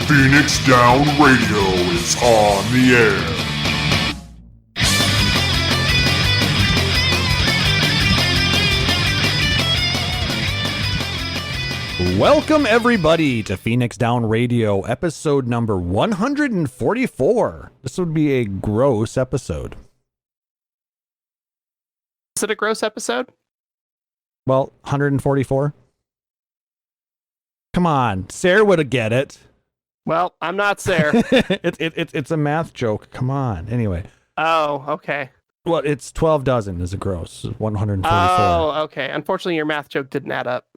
Phoenix Down Radio is on the air. Welcome everybody to Phoenix Down Radio, episode number 144. This would be a gross episode. Is it a gross episode? Well, 144. Come on, Sarah would get it. Well, I'm not Sarah. It's a math joke. Come on. Anyway. Oh, okay. Well, it's 12 dozen is a gross. 144. Oh, okay. Unfortunately, your math joke didn't add up.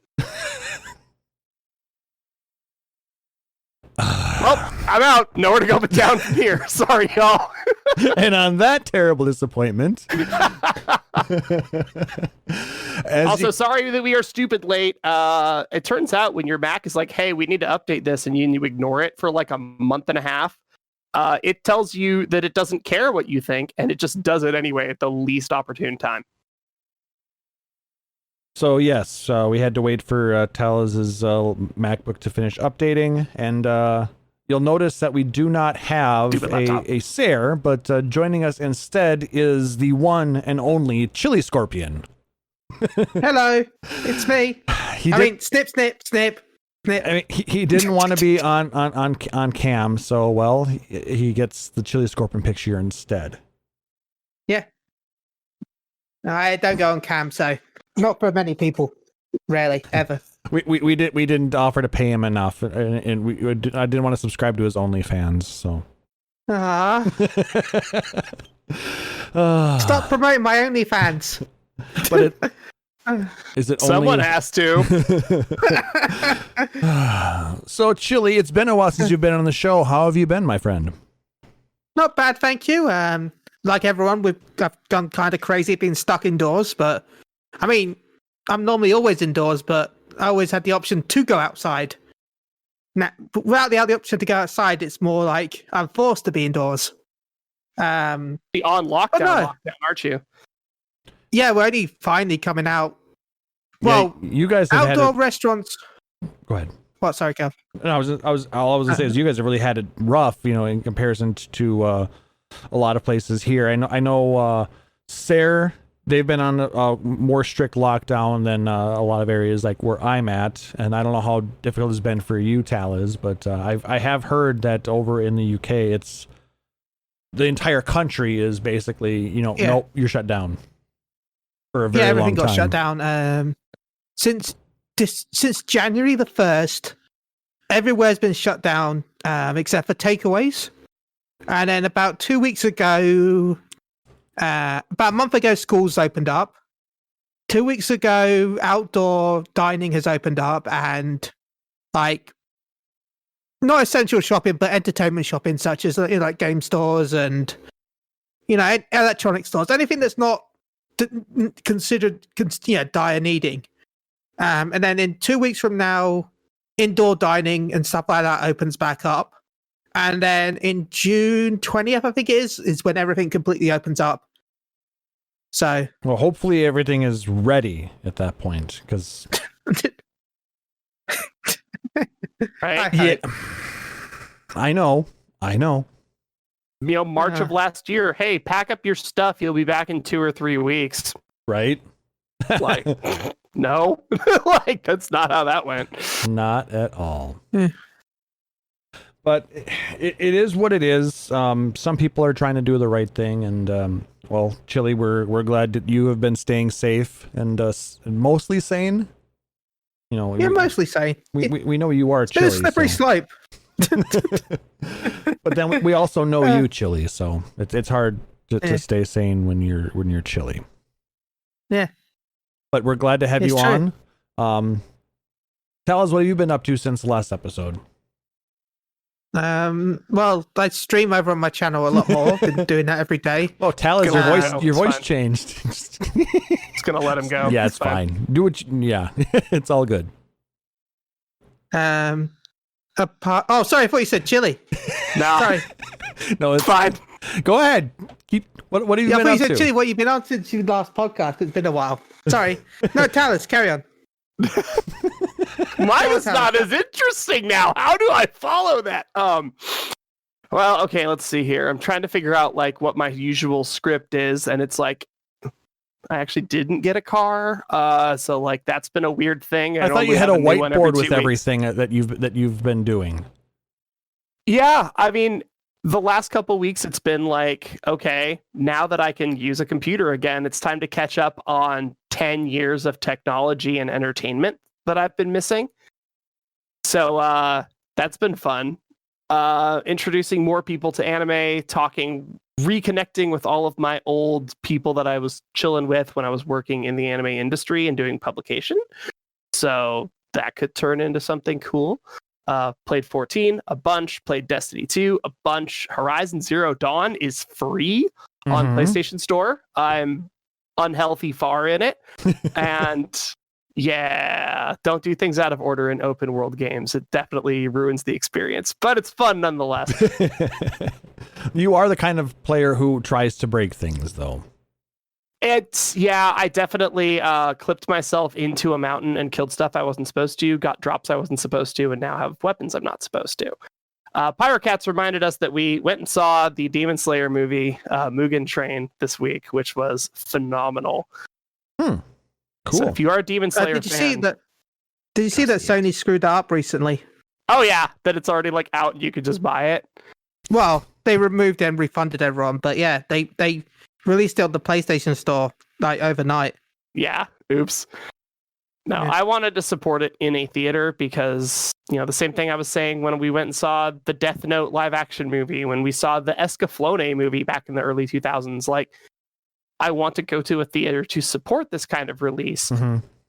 Well, I'm out. Nowhere to go but down from here. Sorry, y'all. And on that terrible disappointment. Also, sorry that we are stupid late. It turns out when your Mac is like, hey, we need to update this, and you ignore it for like a month and a half, it tells you that it doesn't care what you think, and it just does it anyway at the least opportune time. So yes, we had to wait for Talaz's MacBook to finish updating, and you'll notice that we do not have a Sarah, but joining us instead is the one and only Chili Scorpion. Hello, it's me. Snip. I mean, he didn't want to be on cam, so well, he gets the Chili Scorpion picture instead. Yeah. I don't go on cam, so not for many people, rarely ever. We didn't offer to pay him enough, and I didn't want to subscribe to his OnlyFans, so. Stop promoting my OnlyFans. But is it Someone has to. So, Chili, it's been a while since you've been on the show. How have you been, my friend? Not bad, thank you. Like everyone, I've gone kind of crazy, being stuck indoors. But I mean, I'm normally always indoors, but I always had the option to go outside. Now, without the option to go outside, it's more like I'm forced to be indoors. Be on lockdown, aren't you? Yeah, we're only finally coming out. Well, yeah, you guys have outdoor restaurants. Go ahead. What? Sorry, Kev. No, all I was gonna say is you guys have really had it rough, in comparison to a lot of places here. I know, Sarah, they've been on a more strict lockdown than a lot of areas like where I'm at, and I don't know how difficult it's been for you, Talaz, but I have heard that over in the UK, it's the entire country is basically, nope, you're shut down for a very long time. Everything got shut down. Since January the 1st, everywhere's been shut down except for takeaways. And then about 2 weeks ago, about a month ago, schools opened up. 2 weeks ago, outdoor dining has opened up, and like not essential shopping, but entertainment shopping, such as like game stores and electronic stores, anything that's not considered dire needing. And then in 2 weeks from now, indoor dining and stuff like that opens back up. And then in June 20th, I think it is when everything completely opens up. So, well, hopefully everything is ready at that point, because right? Yeah, I know. March of last year. Hey, pack up your stuff. You'll be back in 2 or 3 weeks. Right? Like, no, like that's not how that went. Not at all. But it is what it is. Some people are trying to do the right thing, and well, Chili, we're glad that you have been staying safe and mostly sane. Mostly sane. We know you are, Chili. It's a slippery slope. But then we also know you, Chili, so it's hard to stay sane when you're Chili. Yeah. But we're glad to have you true. on. Tell us what you've been up to since the last episode. Well, I stream over on my channel a lot more. Been doing that every day. Oh, Talaz, your voice changed. It's gonna let him go. Yeah, it's fine. Do what yeah, it's all good. Sorry, I thought you said Chili. No. Sorry. No, it's fine. Go ahead. What have you been up to? I thought you said Chili. What you've been on since your last podcast? It's been a while. Sorry. No, Talaz, carry on. Mine is not as interesting now. How do I follow that? Well, okay, let's see here. I'm trying to figure out like what my usual script is, and it's like I actually didn't get a car. So like that's been a weird thing. I thought you had a whiteboard with everything that you've been doing. Yeah, I mean, the last couple weeks it's been like, okay, now that I can use a computer again, it's time to catch up on 10 years of technology and entertainment that I've been missing. So that's been fun. Introducing more people to anime, reconnecting with all of my old people that I was chilling with when I was working in the anime industry and doing publication. So that could turn into something cool. Played 14 a bunch, played Destiny 2 a bunch. Horizon Zero Dawn is free on PlayStation Store. I'm unhealthy far in it. And yeah, don't do things out of order in open world games. It definitely ruins the experience, but it's fun nonetheless. You are the kind of player who tries to break things, though. I definitely clipped myself into a mountain and killed stuff I wasn't supposed to, got drops I wasn't supposed to, and now have weapons I'm not supposed to. Pyrocats reminded us that we went and saw the Demon Slayer movie, Mugen Train, this week, which was phenomenal. Cool. So if you are a Demon Slayer did you fan, see that Sony screwed that up recently? Oh yeah, that it's already like out and you could just buy it. Well, they removed and refunded everyone, but yeah, they released it on the PlayStation Store like overnight. Yeah, oops. No, I wanted to support it in a theater because, the same thing I was saying when we went and saw the Death Note live action movie, when we saw the Escaflowne movie back in the early 2000s. Like, I want to go to a theater to support this kind of release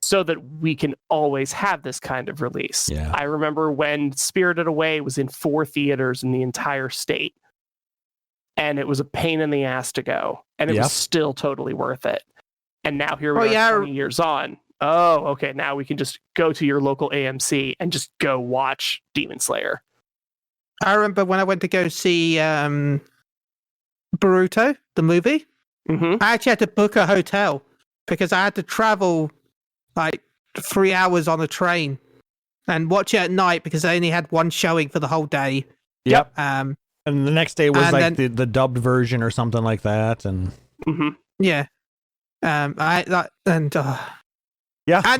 so that we can always have this kind of release. Yeah. I remember when Spirited Away was in 4 theaters in the entire state. And it was a pain in the ass to go. And it was still totally worth it. And now here we are 20 years on. Oh, okay. Now we can just go to your local AMC and just go watch Demon Slayer. I remember when I went to go see Boruto, the movie, I actually had to book a hotel because I had to travel like 3 hours on a train and watch it at night because I only had one showing for the whole day. Yep. And the next day was like then, the dubbed version or something like that, and yeah, and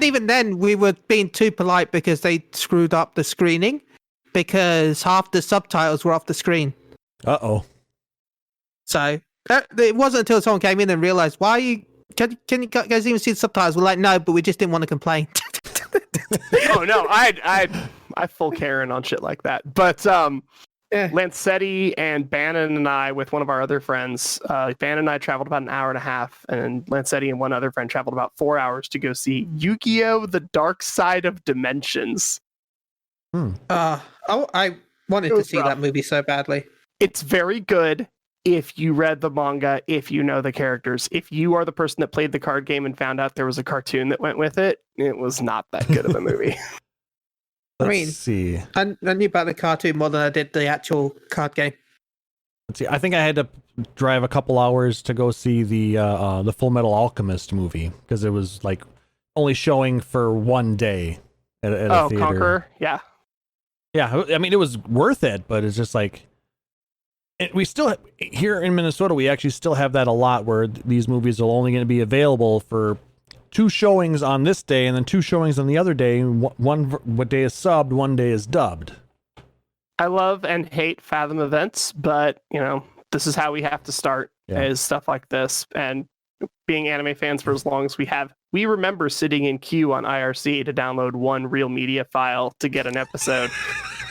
even then we were being too polite because they screwed up the screening because half the subtitles were off the screen. So it wasn't until someone came in and realized, why are you? Can you guys even see the subtitles? We're like, no, but we just didn't want to complain. Oh no, I full Karen on shit like that, but Lancetti and Bannon and I, with one of our other friends, Bannon and I traveled about an hour and a half, and Lancetti and one other friend traveled about 4 hours to go see Yu-Gi-Oh! The Dark Side of Dimensions. I wanted to see that movie so badly. It's very good if you read the manga, if you know the characters. If you are the person that played the card game and found out there was a cartoon that went with it, it was not that good of a movie. Let's see. I knew about the cartoon more than I did the actual card game. Let's see. I think I had to drive a couple hours to go see the Full Metal Alchemist movie because it was like only showing for one day at a theater. Conqueror, yeah. I mean, it was worth it, but it's just like we still here in Minnesota, we actually still have that a lot where these movies are only going to be available for 2 showings on this day and then 2 showings on the other day. What day is subbed, one day is dubbed. I love and hate Fathom events, but this is how we have to start is stuff like this. And being anime fans for as long as we remember sitting in queue on IRC to download one Real Media file to get an episode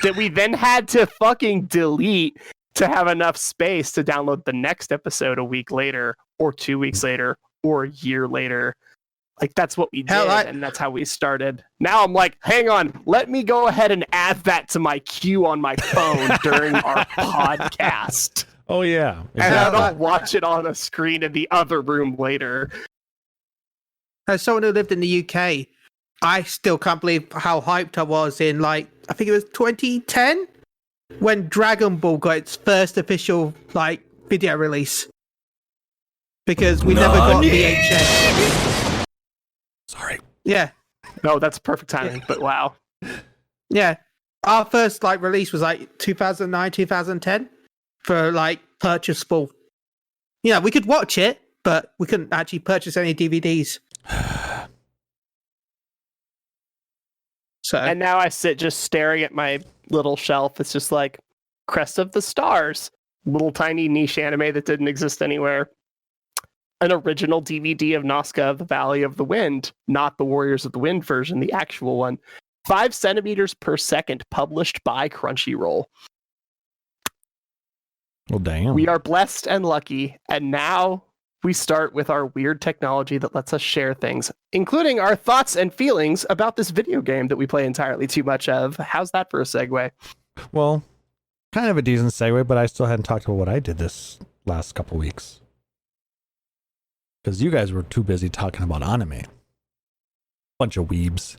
that we then had to fucking delete to have enough space to download the next episode a week later or 2 weeks later or a year later. Like, that's what we did, and that's how we started. Now I'm like, hang on, let me go ahead and add that to my queue on my phone during our podcast. Oh, yeah. Exactly. And I'll watch it on a screen in the other room later. As someone who lived in the UK, I still can't believe how hyped I was in, I think it was 2010, when Dragon Ball got its first official, video release. Because we never got VHS. Sorry. Yeah. No, that's perfect timing, but wow. Yeah. Our first release was 2009, 2010 for purchasable. We could watch it, but we couldn't actually purchase any DVDs. And now I sit just staring at my little shelf. It's just like Crest of the Stars, little tiny niche anime that didn't exist anywhere. An original DVD of Nazca of the Valley of the Wind, not the Warriors of the Wind version, the actual one. 5 centimeters per second, published by Crunchyroll. Well, damn. We are blessed and lucky, and now we start with our weird technology that lets us share things, including our thoughts and feelings about this video game that we play entirely too much of. How's that for a segue? Well, kind of a decent segue, but I still hadn't talked about what I did this last couple weeks. Because you guys were too busy talking about anime. Bunch of weebs.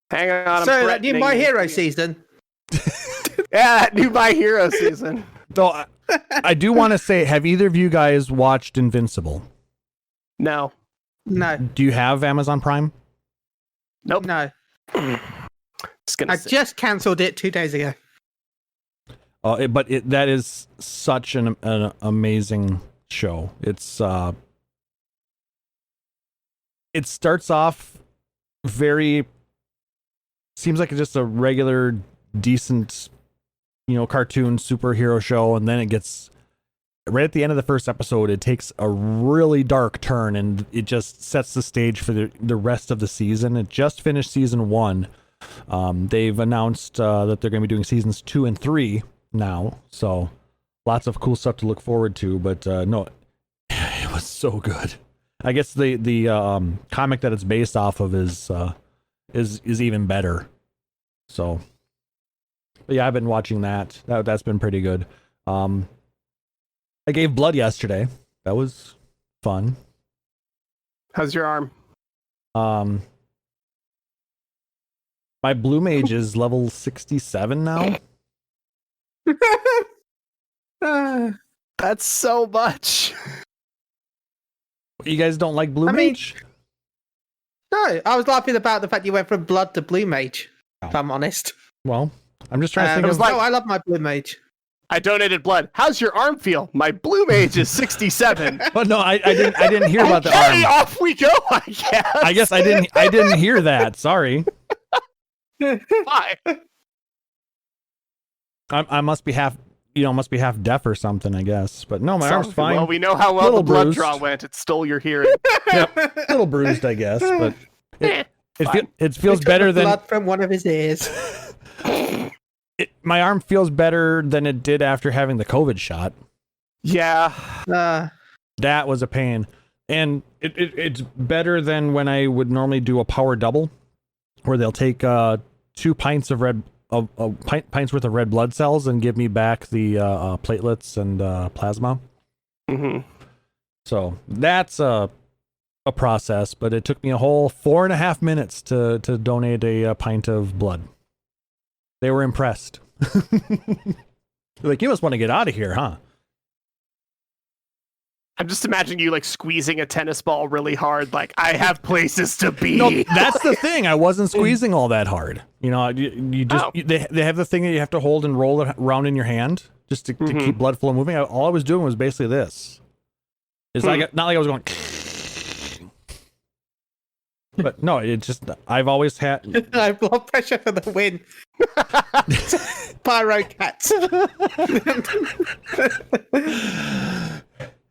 Hang on. So that new My Hero season. Yeah, that new My Hero season. Though I do want to say, have either of you guys watched Invincible? No. Do you have Amazon Prime? Nope. No. Just cancelled it 2 days ago. But that is such an amazing show. It's it starts off very, seems like it's just a regular decent cartoon superhero show, and then it gets right at the end of the first episode, it takes a really dark turn, and it just sets the stage for the rest of the season. It just finished season 1. They've announced that they're going to be doing seasons 2 and 3 now, so lots of cool stuff to look forward to. But no, it was so good. I guess the comic that it's based off of is even better. So, but yeah, I've been watching that. That's been pretty good. I gave blood yesterday. That was fun. How's your arm? My blue mage is level 67 now. That's so much. You guys don't like blue mage? No, I was laughing about the fact you went from blood to blue mage. If I'm honest. Well, I'm just trying to think of. I love my blue mage. I donated blood. How's your arm feel? My blue mage is 67. But no, I didn't hear about the arm. Off we go. I guess I didn't hear that. Sorry. Why? I must be half deaf or something, I guess. But no, my arm's fine. Well, we know how well the blood draw went. It stole your hearing. Yep, a little bruised, I guess, but it feels better than blood from one of his ears. My arm feels better than it did after having the COVID shot. Yeah, that was a pain, and it's better than when I would normally do a power double, where they'll take 2 pints of pints worth of red blood cells and give me back the platelets and plasma. Mm-hmm. So that's a process, but it took me a whole 4.5 minutes to donate a pint of blood. They were impressed. They're like, you must want to get out of here, huh? I'm just imagining you squeezing a tennis ball really hard. I have places to be. No, that's the thing. I wasn't squeezing all that hard. You just they have the thing that you have to hold and roll it around in your hand just to keep blood flow moving. All I was doing was basically this. It's not like I was going. But no, it just, I've always had. I have blood pressure for the win. Pyro cats.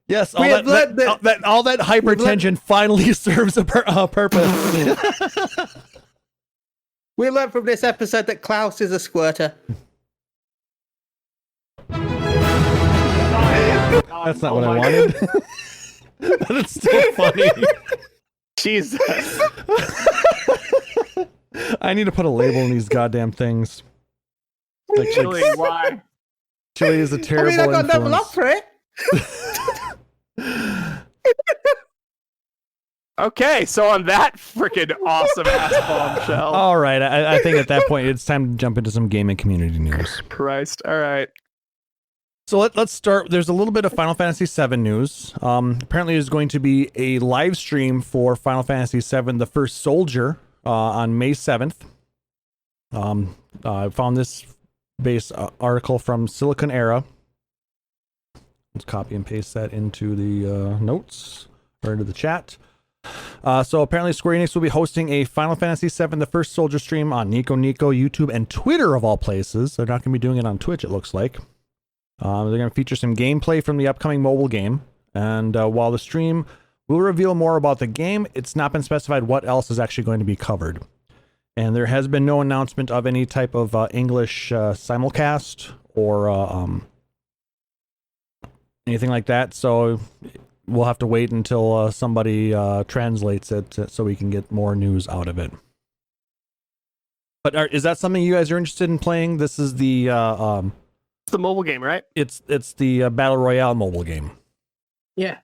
Yes, all that hypertension finally serves a purpose. We learned from this episode that Klaus is a squirter. That's not what I wanted. But it's still funny. Jesus. I need to put a label on these goddamn things. Chili, why? Chili is a terrible I got influence. no love for it. Okay, so on that freaking awesome ass bombshell. All right, I think at that point it's time to jump into some gaming community news. Christ, all right. So let's start. There's a little bit of Final Fantasy VII news. Apparently, there's going to be a live stream for Final Fantasy VII: The First Soldier on May 7th. I found this base article from Silicon Era. Let's copy and paste that into the notes or into the chat. So apparently Square Enix will be hosting a Final Fantasy VII The First Soldier stream on Nico Nico, YouTube, and Twitter of all places. They're not going to be doing it on Twitch, it looks like. They're going to feature some gameplay from the upcoming mobile game. And while the stream will reveal more about the game, it's not been specified what else is actually going to be covered. And there has been no announcement of any type of English simulcast or anything like that. So we'll have to wait until somebody translates it so we can get more news out of it. But is that something you guys are interested in playing? This is the it's the mobile game, right? It's the Battle Royale mobile game. Yeah.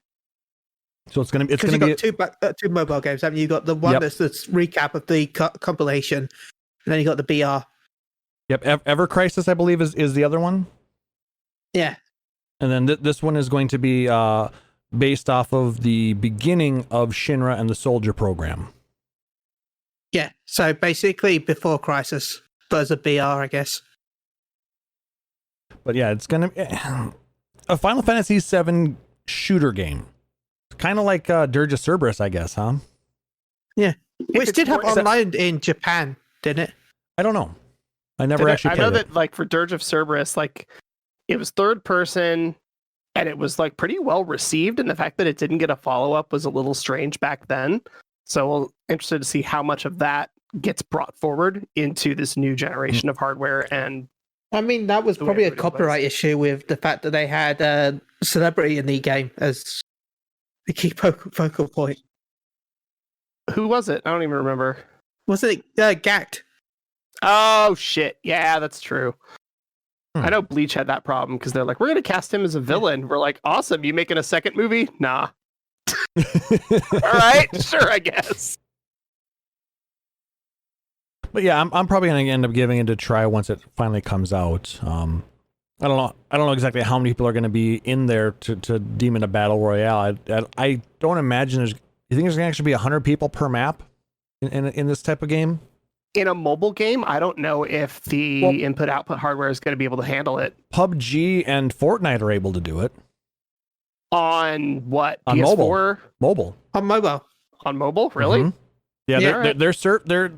So it's gonna be two mobile games. Haven't you? Got the one that's the recap of the compilation, and then you got the BR. Yep, Ever Crisis, I believe, is the other one. Yeah. And then this one is going to be based off of the beginning of Shinra and the Soldier program. Yeah, so basically before Crisis, but as a BR, I guess. But yeah, it's going to be a Final Fantasy VII shooter game. Kind of like Dirge of Cerberus, I guess, huh? Yeah. Which did have online in Japan, didn't it? I don't know. I never actually played it. I know that, like, for Dirge of Cerberus, like, it was third person, and it was, like, pretty well received, and the fact that it didn't get a follow-up was a little strange back then. So we're interested to see how much of that gets brought forward into this new generation of hardware. And I mean, that was probably a copyright issue with the fact that they had a celebrity in the game as the key focal point. Who was it? I don't even remember. Wasn't it Gact? Oh, shit. Yeah, that's true. I know Bleach had that problem because they're like, we're going to cast him as a villain. We're like, awesome. You making a second movie? Nah. All right. Sure, I guess. But yeah, I'm probably going to end up giving it a try once it finally comes out. I don't know exactly how many people are going to be in there to deem it a battle royale. I don't imagine there's. You think there's going to actually be 100 people per map in this type of game? In a mobile game, I don't know if the input-output hardware is going to be able to handle it. PUBG and Fortnite are able to do it. On what? On PS4? Mobile. On mobile. On mobile? Really? Mm-hmm. Yeah, they're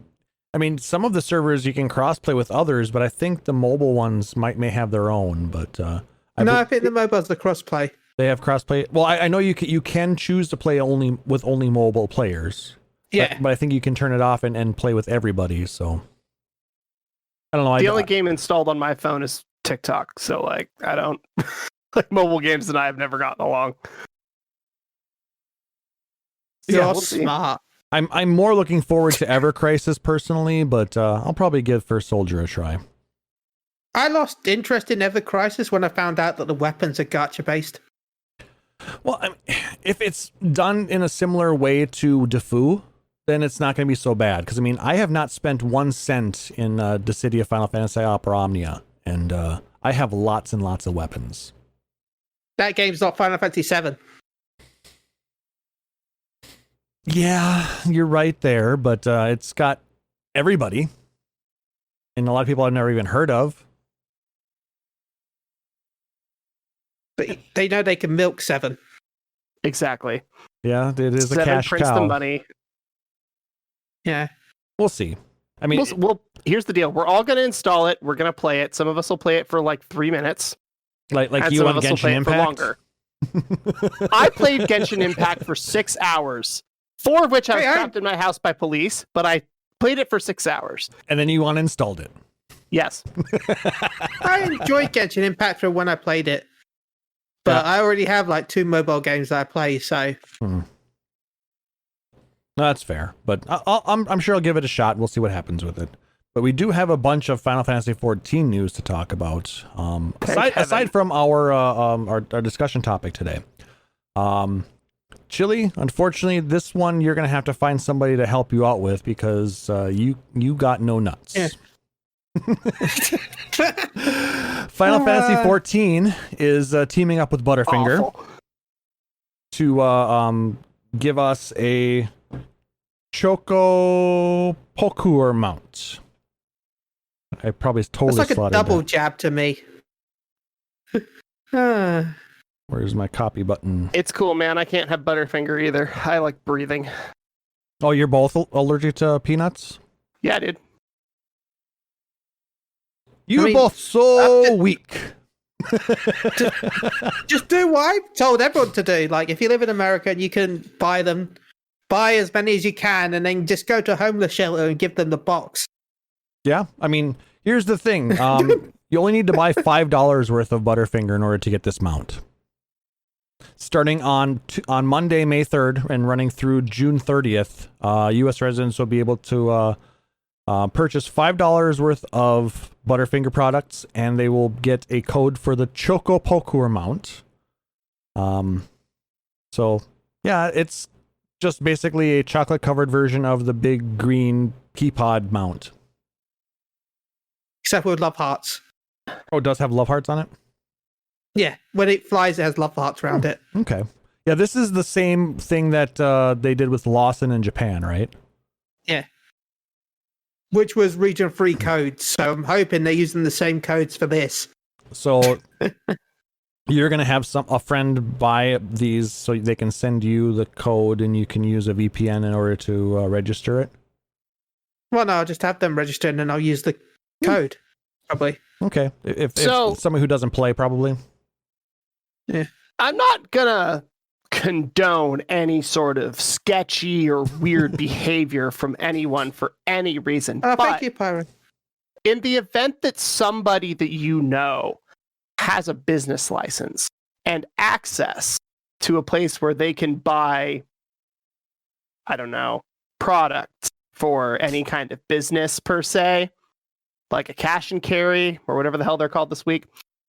I mean, some of the servers you can cross-play with others, but I think the mobile ones may have their own. But I think the mobile's the cross-play. They have cross-play. Well, I know you can choose to play only mobile players. Yeah, but I think you can turn it off and play with everybody. So I don't know. The only game installed on my phone is TikTok. So like, I don't like mobile games, and I have never gotten along. You're smart. I'm more looking forward to Ever Crisis personally, but I'll probably give First Soldier a try. I lost interest in Ever Crisis when I found out that the weapons are gacha based. Well, if it's done in a similar way to Defu, then it's not going to be so bad. Because I mean, I have not spent 1 cent in the City of Final Fantasy Opera Omnia, and I have lots and lots of weapons. That game's not Final Fantasy VII. Yeah, you're right there, but it's got everybody, and a lot of people I've never even heard of. But they know they can milk 7. Exactly. Yeah, it is 7 a cash prints cow. the money. Yeah. We'll see. I mean, here's the deal. We're all going to install it. We're going to play it. Some of us will play it for like 3 minutes. Like and you some on of us will Genshin play Impact? it for longer. I played Genshin Impact for 6 hours, 4 of which I was trapped in my house by police, but I played it for 6 hours. And then you uninstalled it. Yes. I enjoyed Genshin Impact for when I played it. But I already have like 2 mobile games that I play, so. No, that's fair. But I'm sure I'll give it a shot. We'll see what happens with it. But we do have a bunch of Final Fantasy XIV news to talk about. Aside from our discussion topic today. Chili, unfortunately, this one you're going to have to find somebody to help you out with because you got no nuts. Yeah. Final Fantasy 14 is teaming up with Butterfinger to give us a Choco Pokur mount. I probably totally That's like a double that. jab to me. Where's my copy button? It's cool, man. I can't have Butterfinger either. I like breathing. Oh, you're both allergic to peanuts? Yeah, dude. You're both so weak. Just do what I've told everyone to do. Like, if you live in America and you can buy them, buy as many as you can, and then just go to a homeless shelter and give them the box. Yeah, I mean, here's the thing. You only need to buy $5 worth of Butterfinger in order to get this mount. Starting on Monday, May 3rd, and running through June 30th, U.S. residents will be able to purchase $5 worth of Butterfinger products, and they will get a code for the Choco Pokur mount. So, yeah, it's just basically a chocolate-covered version of the big green Peapod mount. Except with love hearts. Oh, it does have love hearts on it? Yeah, when it flies, it has love hearts around it. Okay. Yeah, this is the same thing that they did with Lawson in Japan, right? Yeah. Which was region 3 codes, so I'm hoping they're using the same codes for this. So you're going to have a friend buy these so they can send you the code and you can use a VPN in order to register it? Well, no, I'll just have them registered and I'll use the code, probably. Okay. If somebody who doesn't play, probably. Yeah. I'm not gonna condone any sort of sketchy or weird behavior from anyone for any reason. Oh, but thank you, Pyron. in the event that somebody that you know has a business license and access to a place where they can buy, I don't know, products for any kind of business per se, like a cash and carry or whatever the hell they're called this week,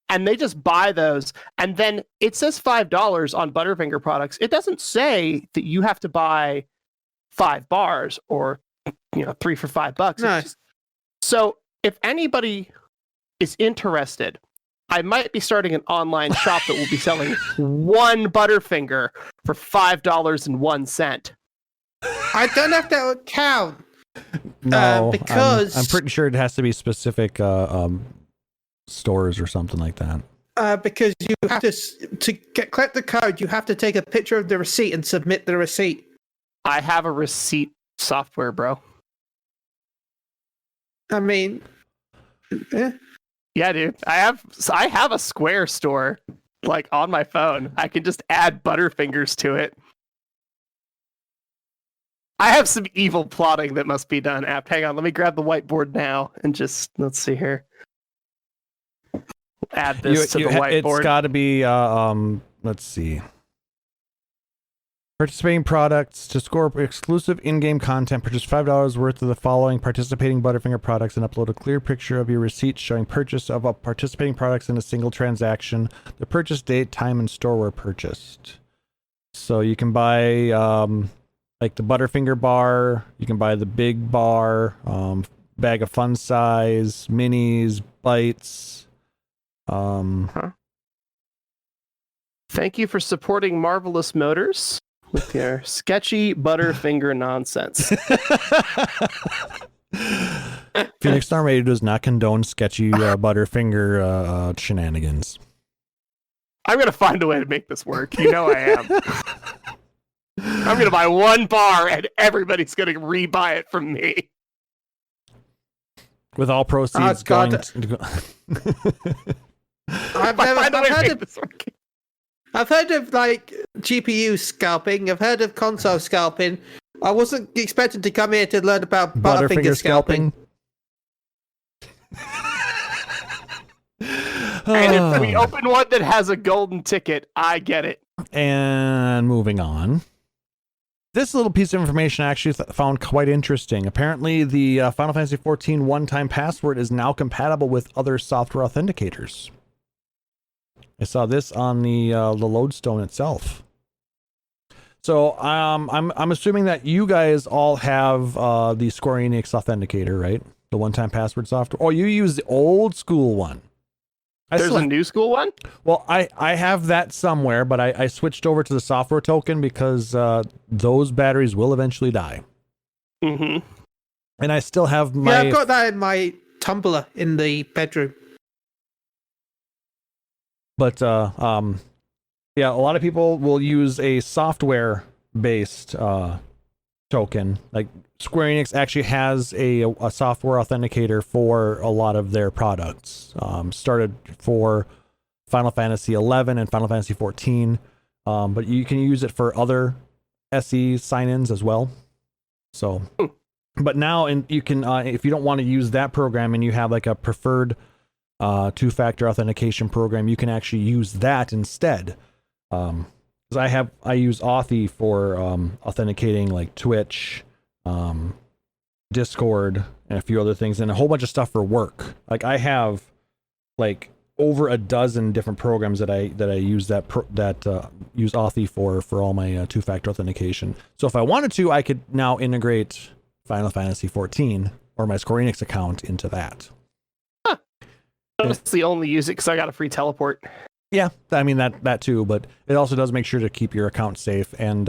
and they just buy those, and then it says $5 on Butterfinger products. It doesn't say that you have to buy 5 bars or 3 for $5. No. So if anybody is interested, I might be starting an online shop that will be selling one Butterfinger for $5.01. I don't know if that would count. No, because I'm pretty sure it has to be specific stores or something like that. Because you have to collect the code, you have to take a picture of the receipt and submit the receipt. I have a receipt software, bro. I mean, yeah, dude. I have a Square store like on my phone. I can just add Butterfingers to it. I have some evil plotting that must be done. Hang on, let me grab the whiteboard now and just let's see here. Add this to the whiteboard. It's got to be. Let's see. Participating products to score exclusive in-game content. Purchase $5 worth of the following participating Butterfinger products and upload a clear picture of your receipt showing purchase of participating products in a single transaction. The purchase date, time, and store where purchased. So you can buy like the Butterfinger bar. You can buy the big bar, bag of fun size, minis, bites. Thank you for supporting Marvelous Motors with your sketchy Butterfinger nonsense. Phoenix Down Radio does not condone sketchy Butterfinger shenanigans. I'm going to find a way to make this work. You know I am. I'm going to buy one bar and everybody's going to rebuy it from me. With all proceeds going to... I've heard of like GPU scalping. I've heard of console scalping. I wasn't expecting to come here to learn about Butterfinger scalping. And if we open one that has a golden ticket, I get it. And moving on. This little piece of information I actually found quite interesting. Apparently, the Final Fantasy XIV one-time password is now compatible with other software authenticators. I saw this on the Lodestone itself. So I'm assuming that you guys all have the Square Enix authenticator, right? The one-time password software. Oh, you use the old school one. There's a new school one? Well, I have that somewhere, but I switched over to the software token because those batteries will eventually die. Mm-hmm. And I still have my... Yeah, I've got that in my tumbler in the bedroom. But, yeah, a lot of people will use a software-based token. Like, Square Enix actually has a software authenticator for a lot of their products. Started for Final Fantasy 11 and Final Fantasy 14, but you can use it for other SE sign-ins as well. So, but now, and you can, if you don't want to use that program and you have like a preferred two-factor authentication program, you can actually use that instead. Because I use Authy for authenticating like Twitch, Discord, and a few other things, and a whole bunch of stuff for work. Like I have like over a dozen different programs that I use use Authy for all my two-factor authentication. So if I wanted to, I could now integrate Final Fantasy 14 or my Square Enix account into that. Huh. I honestly only use it because I got a free teleport. Yeah, I mean that too, but it also does make sure to keep your account safe. And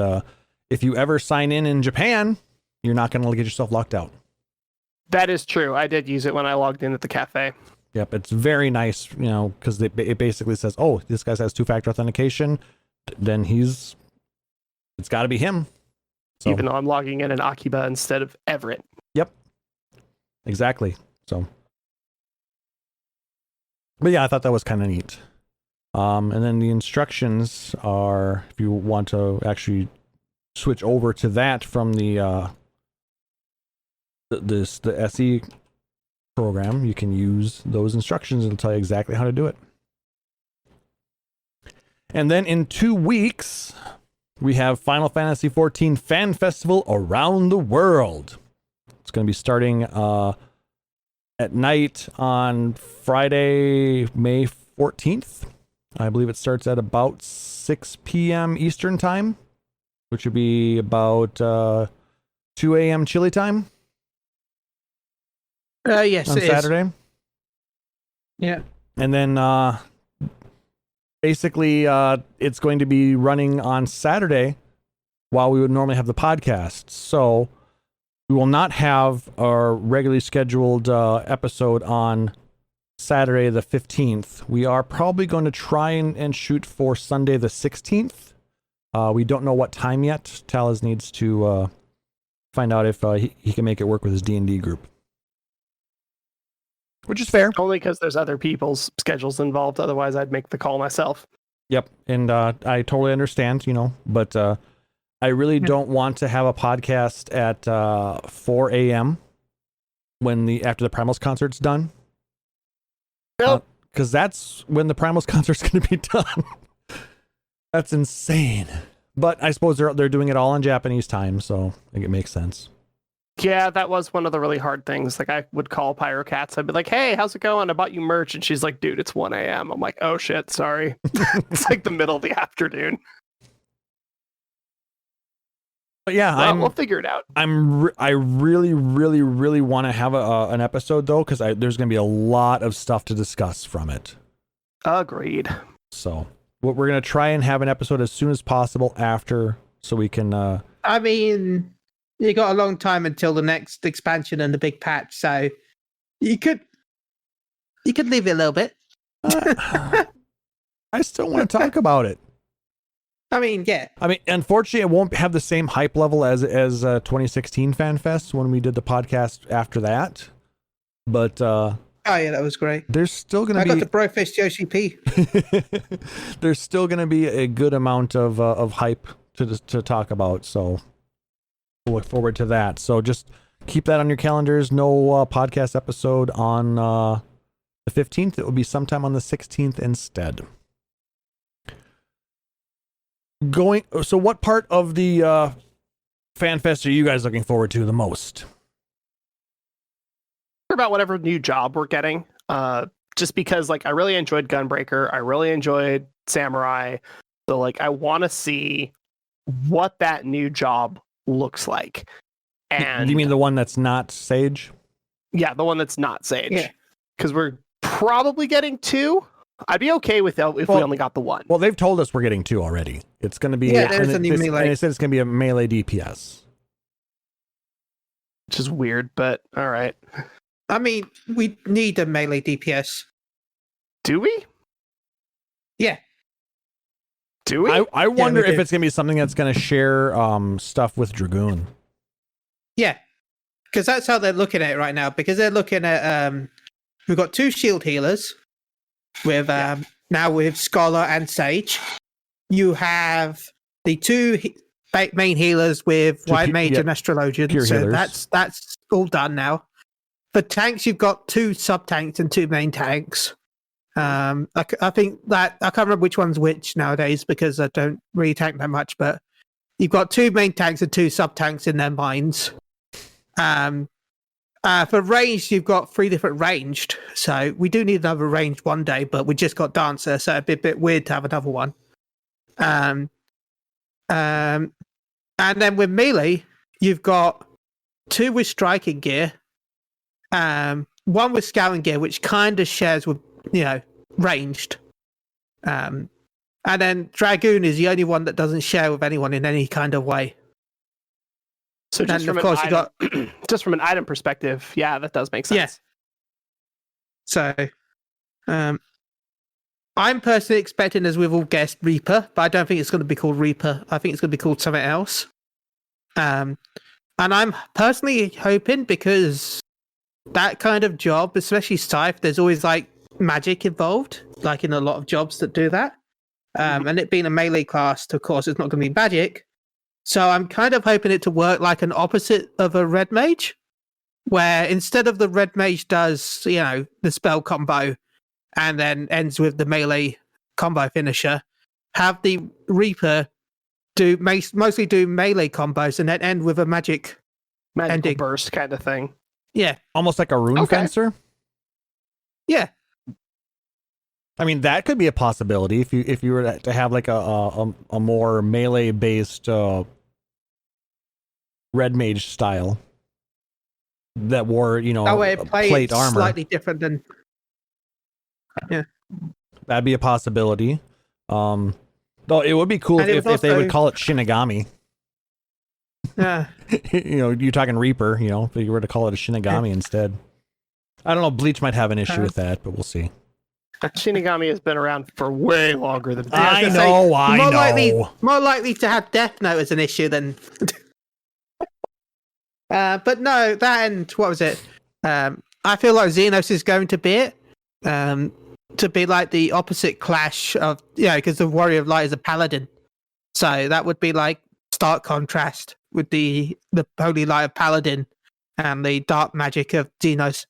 if you ever sign in Japan, you're not going to get yourself locked out. That is true. I did use it when I logged in at the cafe. Yep, it's very nice, because it basically says, oh, this guy has two-factor authentication, then it's got to be him. So, even though I'm logging in Akiba instead of Everett. Yep, exactly. So, but yeah, I thought that was kind of neat. And then the instructions are, if you want to actually switch over to that from the SE program, you can use those instructions. It'll tell you exactly how to do it. And then in 2 weeks, we have Final Fantasy 14 Fan Festival around the world. It's going to be starting at night on Friday, May 14th. I believe it starts at about 6 p.m. Eastern time, which would be about 2 a.m. Chile time. Yes, on Saturday. Yeah. And then basically it's going to be running on Saturday while we would normally have the podcast. So we will not have our regularly scheduled episode on Saturday the 15th. We are probably going to try and shoot for Sunday the 16th. We don't know what time yet. Talas needs to find out if he can make it work with his D&D group. Which is fair. Only because there's other people's schedules involved. Otherwise, I'd make the call myself. Yep. And I totally understand, but I really don't want to have a podcast at 4 a.m. after the Primals concert's done. Nope. Because that's when the Primals concert's going to be done. That's insane. But I suppose they're doing it all in Japanese time, so I think it makes sense. Yeah, that was one of the really hard things. Like, I would call Pyrocats. I'd be like, hey, how's it going? I bought you merch. And she's like, dude, it's 1 a.m. I'm like, oh, shit, sorry. It's like the middle of the afternoon. But yeah, we'll figure it out. I really, really, really want to have an episode, though, because there's going to be a lot of stuff to discuss from it. Agreed. So we're going to try and have an episode as soon as possible after, so we can... I mean... You got a long time until the next expansion and the big patch, so you could leave it a little bit. I still want to talk about it. I mean, yeah. I mean, unfortunately, it won't have the same hype level as 2016 FanFest when we did the podcast after that. But oh yeah, that was great. There's still going to be. I got the Brofist Yoshi P. There's still going to be a good amount of hype to talk about. So. We'll look forward to that. So just keep that on your calendars. No podcast episode on the 15th. It will be sometime on the 16th instead. So what part of the FanFest are you guys looking forward to the most? About whatever new job we're getting. Just because I really enjoyed Gunbreaker. I really enjoyed Samurai. So I want to see what that new job looks like. And you mean the one that's not Sage? Yeah, the one that's not Sage. Yeah. Because we're probably getting 2. I'd be okay with that if we only got the one. Well, they've told us we're getting 2 already. It's going to be there's a new melee. And they said it's going to be a melee DPS. Which is weird, but all right. I mean, we need a melee DPS. Do we? Yeah. Do we? I wonder if it's going to be something that's going to share stuff with Dragoon. Yeah. Because that's how they're looking at it right now. Because they're looking at we've got 2 shield healers with now with Scholar and Sage. You have the 2 main healers with White Mage and Astrologian. So healers. that's all done now. For tanks, you've got 2 sub tanks and 2 main tanks. I think that I can't remember which one's which nowadays because I don't really tank that much. But you've got 2 main tanks and 2 sub tanks in their mines. For ranged, you've got 3 different ranged. So we do need another ranged one day, but we just got Dancer, so it'd be a bit weird to have another one. And then with melee, you've got 2 with striking gear, 1 with scouting gear, which kind of shares with, ranged. And then Dragoon is the only one that doesn't share with anyone in any kind of way. So just from, just from an item perspective, yeah, that does make sense. Yeah. So, I'm personally expecting, as we've all guessed, Reaper, but I don't think it's going to be called Reaper. I think it's going to be called something else. And I'm personally hoping, because that kind of job, especially Scythe, there's always like magic involved, like in a lot of jobs that do that. And it being a melee class, of course, it's not going to be magic. So I'm kind of hoping it to work like an opposite of a red mage, where instead of the red mage does, the spell combo and then ends with the melee combo finisher, have the Reaper mostly do melee combos and then end with a magical ending. Burst kind of thing. Yeah. Almost like a rune fencer? Yeah. I mean, that could be a possibility if you were to have like a more melee based red mage style that wore that way plate armor. Slightly different than. Yeah, that'd be a possibility. Though it would be cool if they would call it Shinigami. Yeah, you're talking Reaper. If you were to call it a Shinigami instead. I don't know. Bleach might have an issue with that, but we'll see. Shinigami has been around for way longer than I know. More likely to have Death Note as an issue than. But no, that and what was it? I feel like Xenos is going to be it. To be like the opposite clash of because the Warrior of Light is a paladin, so that would be like stark contrast with the holy light of paladin and the dark magic of Xenos.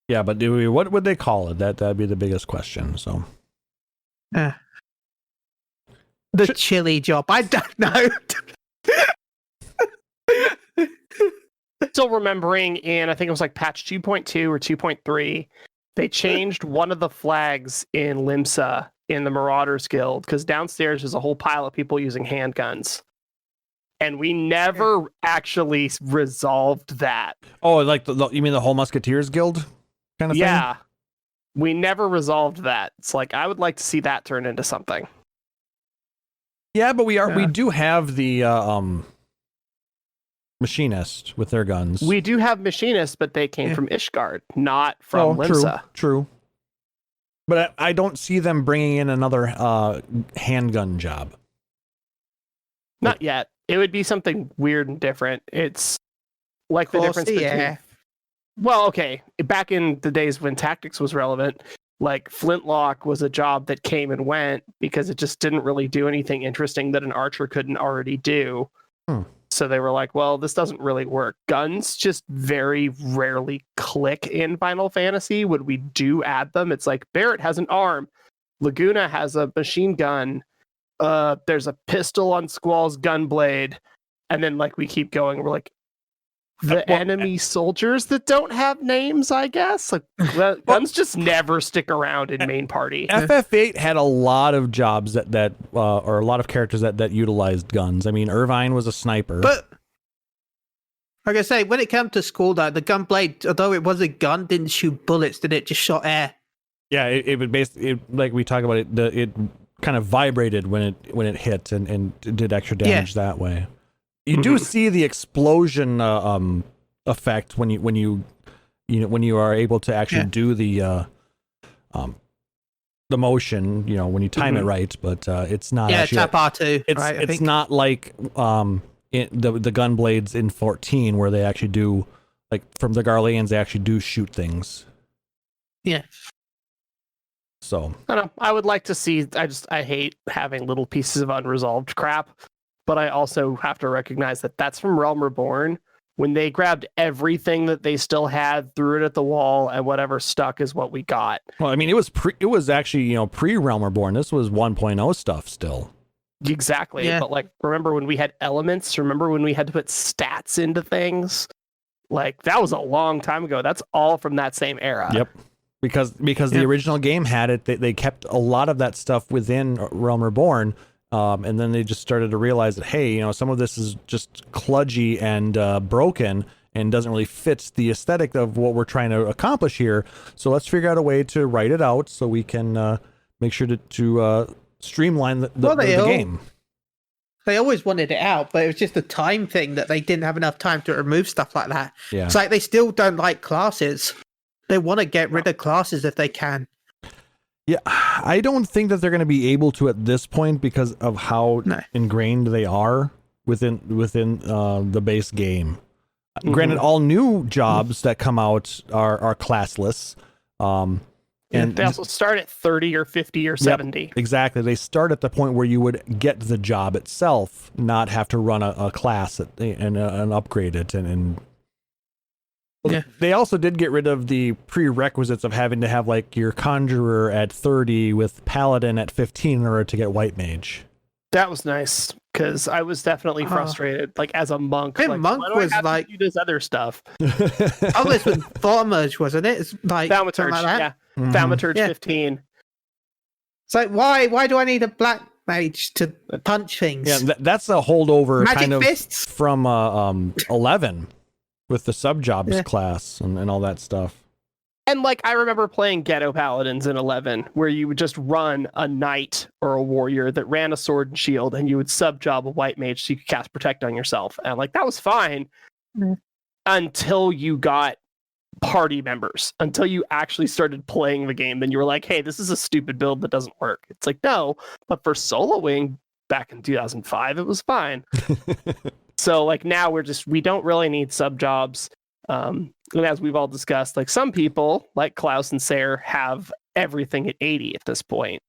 Yeah, but what would they call it? That'd be the biggest question. So, the chili job. I don't know. Still remembering in, I think it was like patch 2.2 or 2.3, they changed one of the flags in Limsa in the Marauders Guild because downstairs there's a whole pile of people using handguns. And we never actually resolved that. Oh, like you mean the whole Musketeers Guild kind of thing? Yeah. We never resolved that. It's like, I would like to see that turn into something. Yeah, but we do have the machinist with their guns. We do have machinists, but they came from Ishgard, not from Limsa. True. But I don't see them bringing in another handgun job. Not yet. It would be something weird and different. It's like the difference between... Well, okay. Back in the days when tactics was relevant, like Flintlock was a job that came and went because it just didn't really do anything interesting that an archer couldn't already do. So they were like, well, this doesn't really work. Guns just very rarely click in Final Fantasy. When we do add them, it's like Barrett has an arm. Laguna has a machine gun. There's a pistol on Squall's gunblade. And then like we keep going. We're like, the enemy soldiers that don't have names, I guess. Like guns just never stick around in main party. FF8 had a lot of jobs that or a lot of characters that utilized guns. I mean, Irvine was a sniper. Like I say, when it came to school, though, the gun blade, although it was a gun, didn't shoot bullets, did it? Just shot air. Yeah, it would basically, like we talk about it, it kind of vibrated when it hit and did extra damage that way. You do see the explosion effect when you are able to actually do the motion, when you time it right, but it's not actually tap R2. It's not like the gun blades in 14 where they actually do, like from the Garleans, they actually do shoot things. Yeah. So I don't know. I would like to see. I hate having little pieces of unresolved crap, but I also have to recognize that that's from Realm Reborn. When they grabbed everything that they still had, threw it at the wall, and whatever stuck is what we got. Well, I mean, it was actually pre Realm Reborn. This was 1.0 stuff still. Exactly. Yeah. But like, remember when we had elements? Remember when we had to put stats into things? Like, that was a long time ago. That's all from that same era. Yep. Because the original game had it, they kept a lot of that stuff within Realm Reborn, and then they just started to realize that, hey, some of this is just kludgy and broken and doesn't really fit the aesthetic of what we're trying to accomplish here. So let's figure out a way to write it out so we can make sure to streamline the game. They always wanted it out, but it was just a time thing that they didn't have enough time to remove stuff like that. Yeah. It's like they still don't like classes. They want to get rid of classes if they can. Yeah, I don't think that they're going to be able to at this point because of how ingrained they are within the base game. Granted, all new jobs that come out are classless. And they also start at 30 or 50 or 70. Exactly. They start at the point where you would get the job itself, not have to run a class and upgrade it. And they also did get rid of the prerequisites of having to have like your conjurer at 30 with paladin at 15 in order to get white mage. That was nice because I was definitely frustrated. Like as a monk, monk was like do this other stuff. Oh, this was Thaumaturge, wasn't it? It's like Thaumaturge, Thaumaturge 15. It's like why do I need a black mage to punch things? Yeah, that's a holdover Magic kind of fists? from 11 with the sub-jobs class and all that stuff. And like I remember playing Ghetto Paladins in 11 where you would just run a knight or a warrior that ran a sword and shield and you would sub-job a white mage so you could cast protect on yourself. And like that was fine until you got party members, until you actually started playing the game. Then you were like, hey, this is a stupid build that doesn't work. It's like, no, but for soloing back in 2005, it was fine. So like now we don't really need sub-jobs. And as we've all discussed, like some people like Klaus and Sayre have everything at 80 at this point.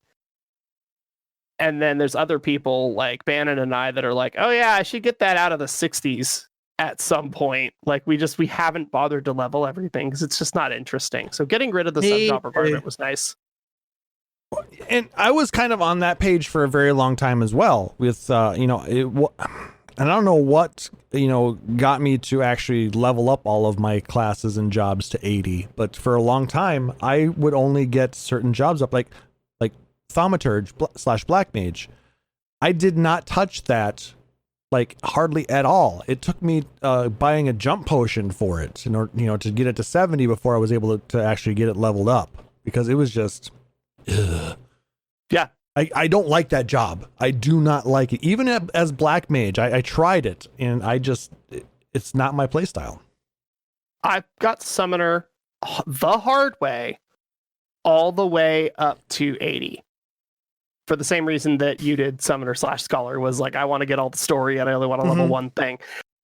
And then there's other people like Bannon and I that are like, oh yeah, I should get that out of the 60s at some point. Like we haven't bothered to level everything because it's just not interesting. So getting rid of the sub-job requirement was nice. And I was kind of on that page for a very long time as well with, and I don't know what, got me to actually level up all of my classes and jobs to 80. But for a long time, I would only get certain jobs up, like Thaumaturge / Black Mage. I did not touch that, like, hardly at all. It took me buying a jump potion for it, in order, to get it to 70 before I was able to actually get it leveled up. Because it was just... ugh. Yeah. I don't like that job. I do not like it. Even as Black Mage, I tried it, and it's not my playstyle. I got Summoner the hard way, all the way up to 80. For the same reason that you did Summoner / Scholar, was like, I want to get all the story, and I only want to level one thing.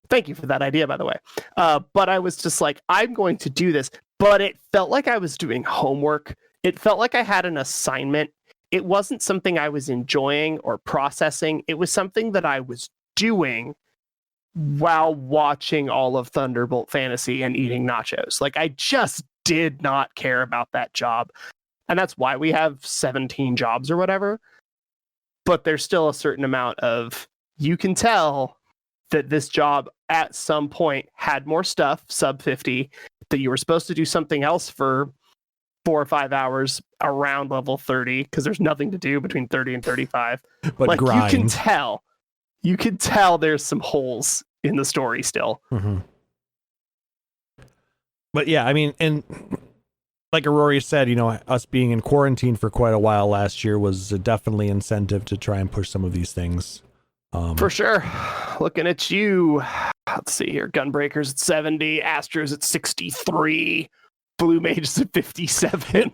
Thank you for that idea, by the way. But I was just like, I'm going to do this. But it felt like I was doing homework. It felt like I had an assignment. It wasn't something I was enjoying or processing. It was something that I was doing while watching all of Thunderbolt Fantasy and eating nachos. Like, I just did not care about that job. And that's why we have 17 jobs or whatever. But there's still a certain amount of, you can tell that this job at some point had more stuff, sub 50, that you were supposed to do something else for 4 or 5 hours around level 30 because there's nothing to do between 30 and 35. But like grind. you can tell there's some holes in the story still. Mm-hmm. But yeah, I mean, and like Aurora said, you know, us being in quarantine for quite a while last year was definitely incentive to try and push some of these things. For sure. Looking at you. Let's see here. Gunbreaker's at 70, Astro's at 63, Blue Mage's at 57.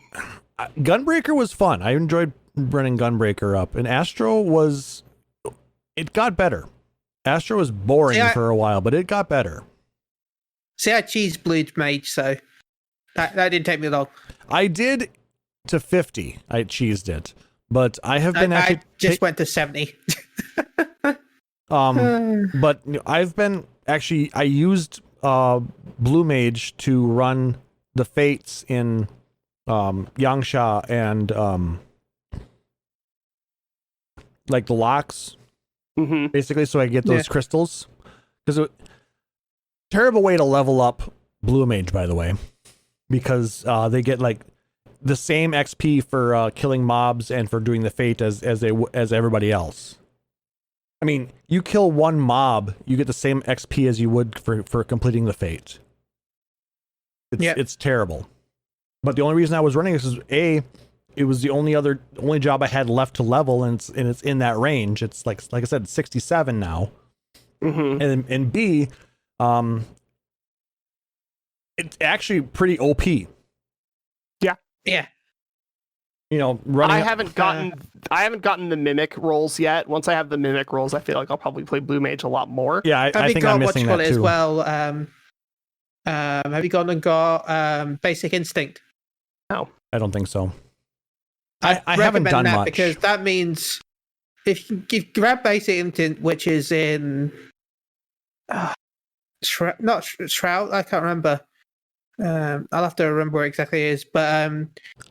Gunbreaker was fun. I enjoyed running Gunbreaker up, and Astro was. It got better. Astro was boring for a while, but it got better. See, I cheesed Blue Mage, so that didn't take me long. I did to 50. I cheesed it, but I have been. I just went to 70. But I've been actually. I used Blue Mage to run the Fates in Yangsha and like the locks, basically, so I get those crystals. Because terrible way to level up Blue Mage, by the way, because they get like the same XP for killing mobs and for doing the Fate as everybody else. I mean, you kill one mob, you get the same XP as you would for completing the Fate. It's terrible. But the only reason I was running this is it was the only job I had left to level, and it's in that range. It's like I said, 67 now. And B, it's actually pretty OP. Yeah. You know, running. I haven't gotten the mimic rolls yet. Once I have the mimic rolls, I feel like I'll probably play Blue Mage a lot more. Yeah, I think I'm missing that too. As well. Have you gone and got Basic Instinct? No, I don't think so. I haven't done that much because that means if you grab Basic Instinct, which is in not Shroud, I can't remember. I'll have to remember where exactly it is, but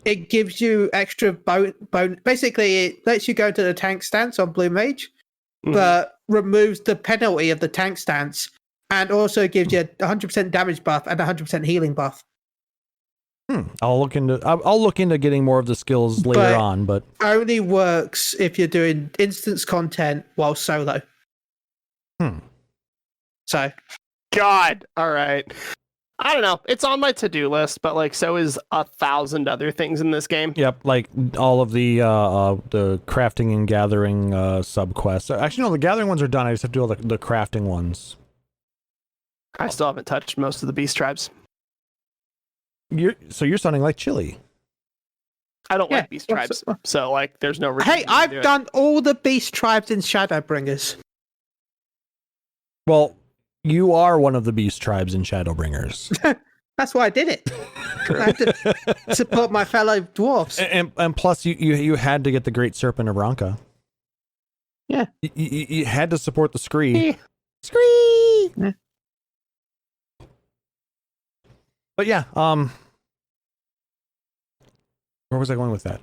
it gives you extra bone. Basically, it lets you go to the tank stance on Blue Mage, but removes the penalty of the tank stance, and also gives you a 100% damage buff and a 100% healing buff. I'll look into getting more of the skills later on, but only works if you're doing instance content while solo. So, God, all right. I don't know. It's on my to-do list, but like so is 1,000 other things in this game. Yep, like all of the crafting and gathering subquests. Actually, no, the gathering ones are done. I just have to do all the crafting ones. I still haven't touched most of the beast tribes. You're sounding like Chili. I don't like beast tribes, so like there's no reason. Hey, I've done all the beast tribes in Shadowbringers. Well, you are one of the beast tribes in Shadowbringers. That's why I did it. I had to support my fellow dwarfs. And plus, you had to get the Great Serpent of Ranka. Yeah. You had to support the Scree. Scree! Yeah. But yeah, where was I going with that?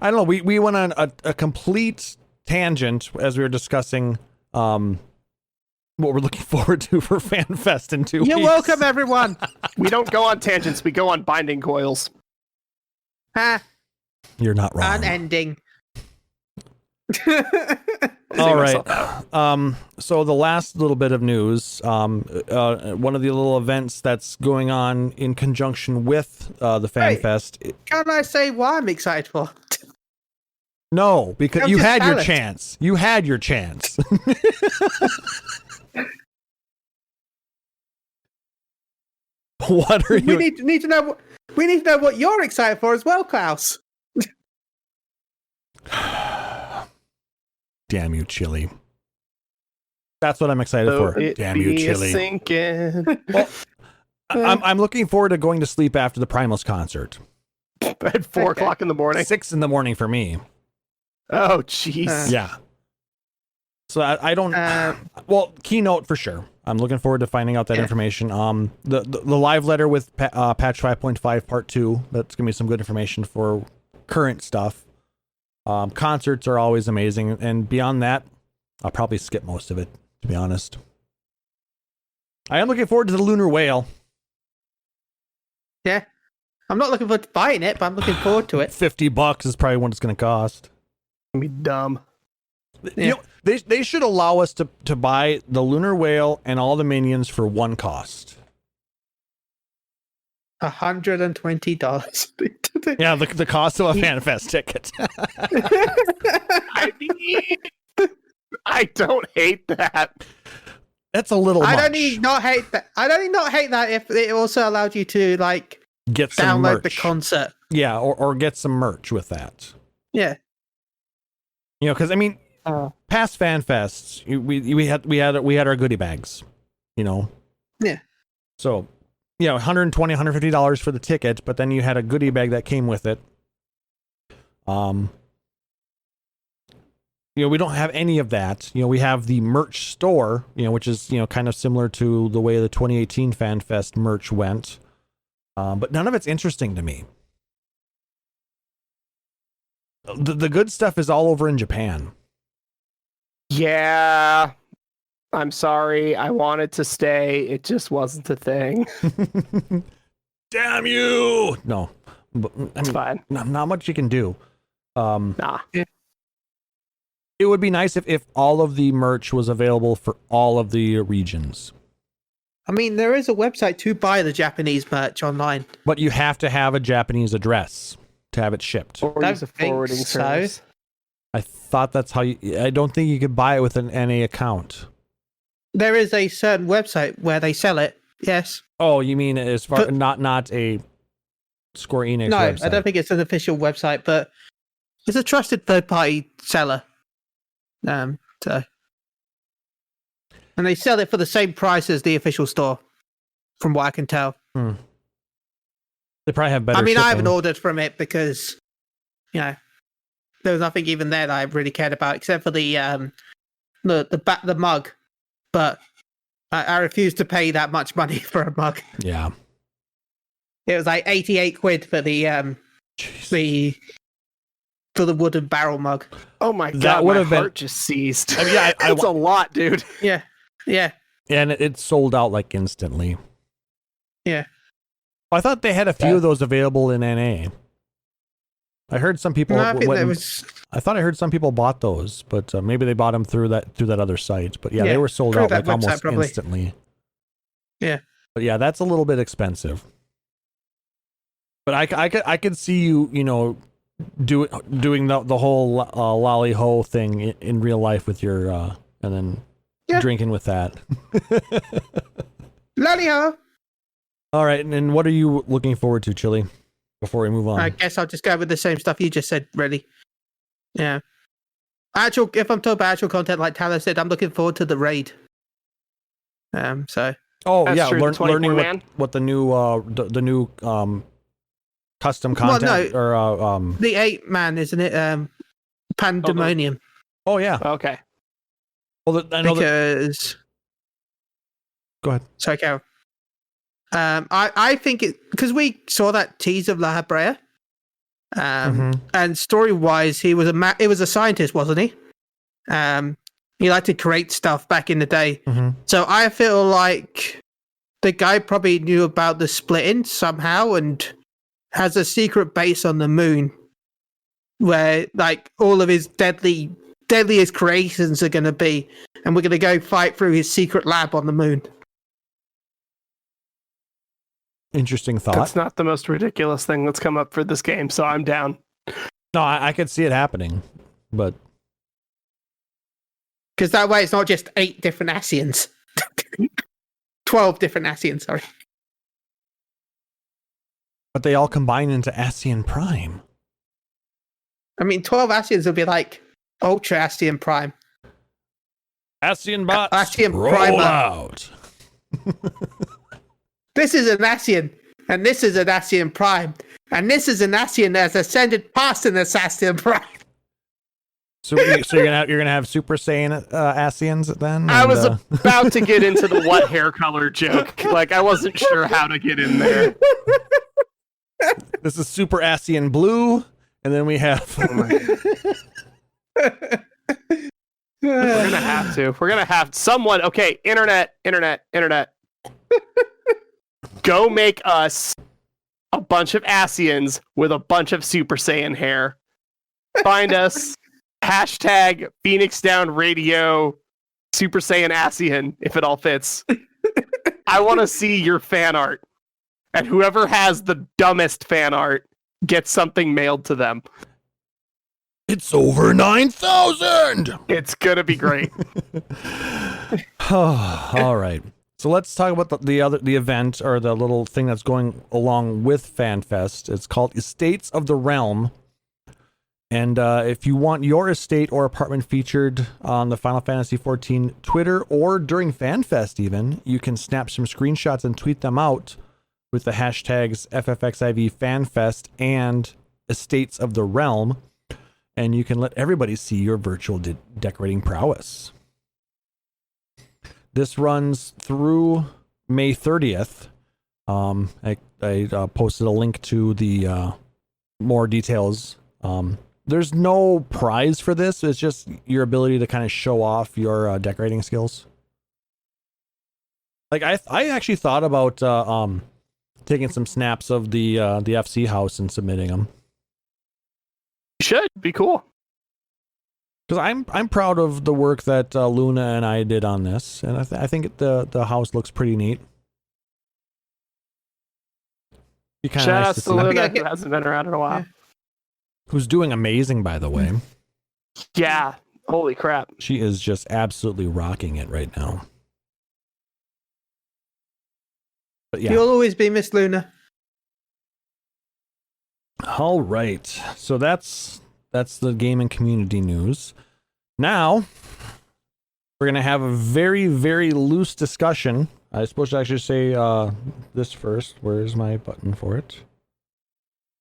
I don't know. We went on a complete tangent as we were discussing what we're looking forward to for FanFest in 2 weeks. You're welcome, everyone. We don't go on tangents. We go on binding coils. You're not wrong. Unending. All right. So the last little bit of news, one of the little events that's going on in conjunction with the FanFest. Can I say why I'm excited for? No, because you had your chance. You had your chance. What are you? We need to know. We need to know what you're excited for as well, Klaus. Damn you, Chili. That's what I'm excited for. Damn you, Chili. Well, I'm looking forward to going to sleep after the Primal's concert. At 4 o'clock in the morning. 6 in the morning for me. Oh, jeez. Yeah. So I don't. Well, keynote for sure. I'm looking forward to finding out that information. The live letter with patch 5.5 part 2. That's gonna be some good information for current stuff. Concerts are always amazing, and beyond that, I'll probably skip most of it, to be honest. I am looking forward to the Lunar Whale. Yeah. I'm not looking forward to buying it, but I'm looking forward to it. $50 is probably what it's going to cost. It'd be dumb. You know, they should allow us to buy the Lunar Whale and all the minions for one cost. $120. Yeah, the cost of a FanFest ticket. I mean, I don't hate that. That's a little much. I don't not hate that. I don't not hate that if it also allowed you to like get some download merch. the concert. Yeah, or get some merch with that. Yeah. You know, because I mean, past FanFests, we had our goodie bags. You know. Yeah. So, you know, $120, $150 for the ticket, but then you had a goodie bag that came with it. You know, we don't have any of that. You know, we have the merch store, you know, which is, you know, kind of similar to the way the 2018 FanFest merch went. But none of it's interesting to me. The good stuff is all over in Japan. Yeah. I'm sorry. I wanted to stay. It just wasn't a thing. Damn you! No. But, It's fine. Not much you can do. Nah. It would be nice if all of the merch was available for all of the regions. I mean, there is a website to buy the Japanese merch online. But you have to have a Japanese address to have it shipped. Or use a forwarding service. I thought that's how you... I don't think you could buy it with an NA account. There is a certain website where they sell it. Yes. Oh, you mean as far... Not a Square Enix website? No, I don't think it's an official website, but it's a trusted third-party seller. And they sell it for the same price as the official store, from what I can tell. They probably have better. I mean, shipping. I haven't ordered from it because, you know, there was nothing even there that I really cared about except for the mug. But I refuse to pay that much money for a mug. Yeah, it was like 88 quid for the wooden barrel mug. Oh my god, that would have been just seized. I mean, That's a lot, dude. Yeah. And it sold out like instantly. Yeah. I thought they had a few of those available in NA. I heard some people. No, I thought I heard some people bought those, but maybe they bought them through that other site. But yeah, they were sold out like almost instantly. Yeah. But yeah, that's a little bit expensive. But I could see you, you know, doing the whole lolly ho thing in real life with your and then drinking with that. Lolly ho. All right, and what are you looking forward to, Chili? Before we move on, I guess I'll just go with the same stuff you just said, really. Yeah. If I'm talking about actual content, like Tyler said, I'm looking forward to the raid. So. Oh, that's yeah, true, learning what the new custom content or the 8-man, isn't it? Pandemonium. Oh yeah. Okay. Well, I know because. Go ahead. Sorry, Carol. I think it because we saw that tease of La Habrea, and story-wise, he was a scientist, wasn't he? He liked to create stuff back in the day. So I feel like the guy probably knew about the splitting somehow and has a secret base on the moon where like all of his deadliest creations are going to be, and we're going to go fight through his secret lab on the moon. Interesting thought. That's not the most ridiculous thing that's come up for this game, so I'm down. No, I could see it happening, but because that way it's not just 8 different Asians, 12 different Asians. Sorry, but they all combine into Asian Prime. I mean, 12 Asians will be like Ultra Asian Prime. Asian bots, Asian roll Prime out. This is an Asian, and this is an Asian Prime, and this is an Asian that's ascended past an Asian Prime. So you're gonna have Super Saiyan Asians then? I was about to get into the what hair color joke. Like I wasn't sure how to get in there. This is Super Asian Blue, and then we have. We're gonna have someone. Okay, internet. Go make us a bunch of Asians with a bunch of Super Saiyan hair. Find us. Hashtag Phoenix Down Radio Super Saiyan Asian, if it all fits. I want to see your fan art. And whoever has the dumbest fan art gets something mailed to them. It's over 9,000. It's gonna be great. All right. So let's talk about the event, or the little thing that's going along with FanFest. It's called Estates of the Realm. And if you want your estate or apartment featured on the Final Fantasy XIV Twitter or during FanFest even, you can snap some screenshots and tweet them out with the hashtags FFXIVFanFest and Estates of the Realm. And you can let everybody see your virtual decorating prowess. This runs through May 30th. I posted a link to the more details. There's no prize for this. It's just your ability to kind of show off your decorating skills. Like I actually thought about taking some snaps of the FC house and submitting them. Should be cool. Because I'm proud of the work that Luna and I did on this, and I think the house looks pretty neat. Be kind of nice to see. Luna, who hasn't been around in a while. Yeah. Who's doing amazing, by the way. Yeah, holy crap. She is just absolutely rocking it right now. But yeah. You'll always be Miss Luna. All right. So that's the gaming community news. Now, we're going to have a very, very loose discussion. I was supposed to actually say this first. Where's my button for it?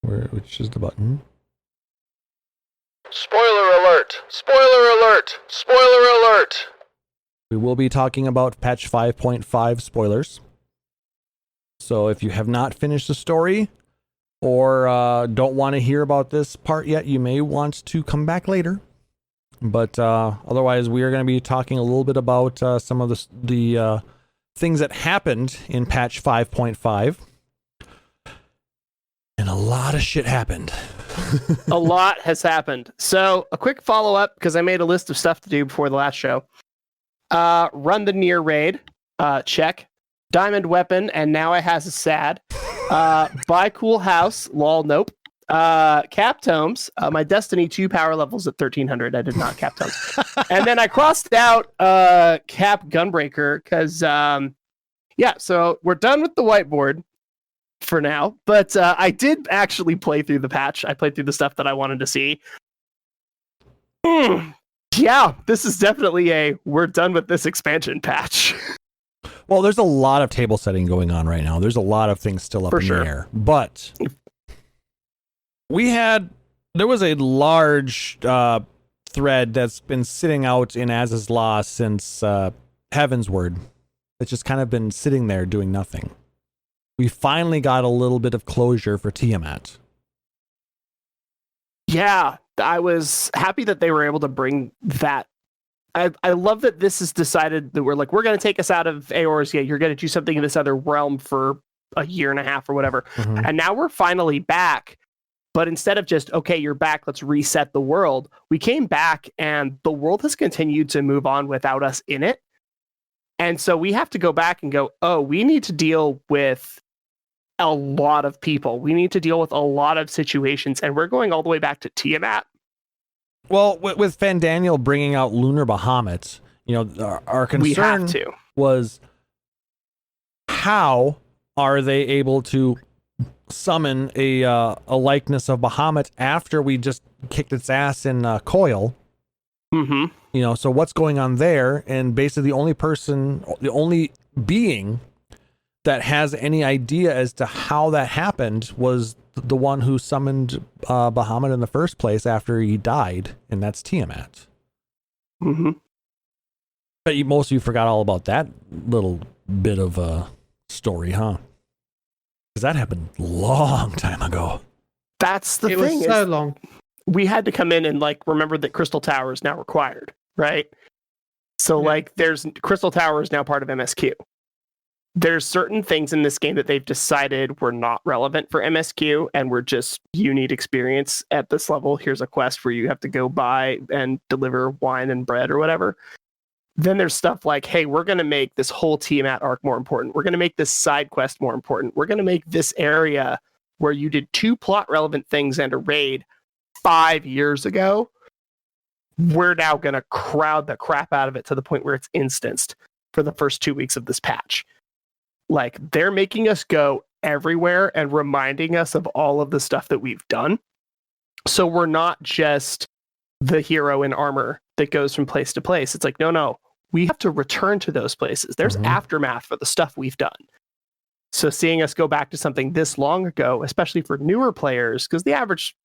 Which is the button? Spoiler alert! Spoiler alert! Spoiler alert! We will be talking about patch 5.5 spoilers. So if you have not finished the story, or don't want to hear about this part yet, you may want to come back later. But otherwise, we are going to be talking a little bit about some of the things that happened in patch 5.5. And a lot of shit happened. A lot has happened. So a quick follow-up, because I made a list of stuff to do before the last show. Run the near raid. Check. Diamond weapon, and now I has a sad. Buy cool house. Lol, nope. Cap tomes. My Destiny 2 power levels at 1300. I did not cap tomes. And then I crossed out cap gunbreaker because so we're done with the whiteboard for now. But I did actually play through the patch. I played through the stuff that I wanted to see. Yeah, this is definitely we're done with this expansion patch. Well, there's a lot of table setting going on right now. There's a lot of things still up in the air. But there was a large thread that's been sitting out in Az's Law since Heavensward. It's just kind of been sitting there doing nothing. We finally got a little bit of closure for Tiamat. Yeah, I was happy that they were able to bring that. I love that this is decided that we're going to take us out of Aor's. Yeah, you're going to do something in this other realm for a year and a half or whatever. Mm-hmm. And now we're finally back. But instead of just, okay, you're back, let's reset the world. We came back and the world has continued to move on without us in it. And so we have to go back and go, oh, we need to deal with a lot of people. We need to deal with a lot of situations. And we're going all the way back to Tiamat. Well, with Fandaniel bringing out Lunar Bahamut, our concern was how are they able to summon a likeness of Bahamut after we just kicked its ass in Coil? Mm-hmm. So what's going on there? And basically the only being that has any idea as to how that happened was the one who summoned Bahamut in the first place after he died, and that's Tiamat. Mm-hmm. But most of you forgot all about that little bit of a story, huh? Because that happened a long time ago. That's the thing. It was so long. We had to come in and remember that Crystal Tower is now required, right? So there's Crystal Tower is now part of MSQ. There's certain things in this game that they've decided were not relevant for MSQ, and were just, you need experience at this level. Here's a quest where you have to go buy and deliver wine and bread or whatever. then there's stuff like, hey, we're going to make this whole Tiamat arc more important. We're going to make this side quest more important. We're going to make this area where you did 2 plot relevant things and a raid 5 years ago. We're now going to crowd the crap out of it to the point where it's instanced for the first 2 weeks of this patch. Like, they're making us go everywhere and reminding us of all of the stuff that we've done. So we're not just the hero in armor that goes from place to place. It's like, no, we have to return to those places. There's aftermath for the stuff we've done. So seeing us go back to something this long ago, especially for newer players, because the average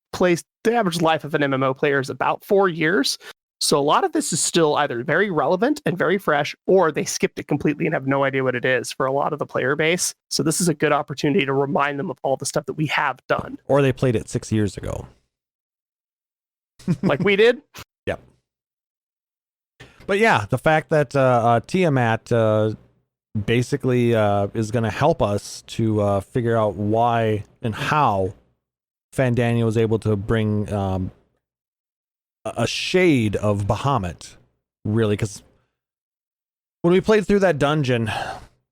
life of an MMO player is about 4 years. So a lot of this is still either very relevant and very fresh, or they skipped it completely and have no idea what it is for a lot of the player base. So this is a good opportunity to remind them of all the stuff that we have done. Or they played it 6 years ago. Like we did? Yep. But yeah, the fact that Tiamat basically is going to help us to figure out why and how Fandania was able to bring a shade of Bahamut, really, because when we played through that dungeon,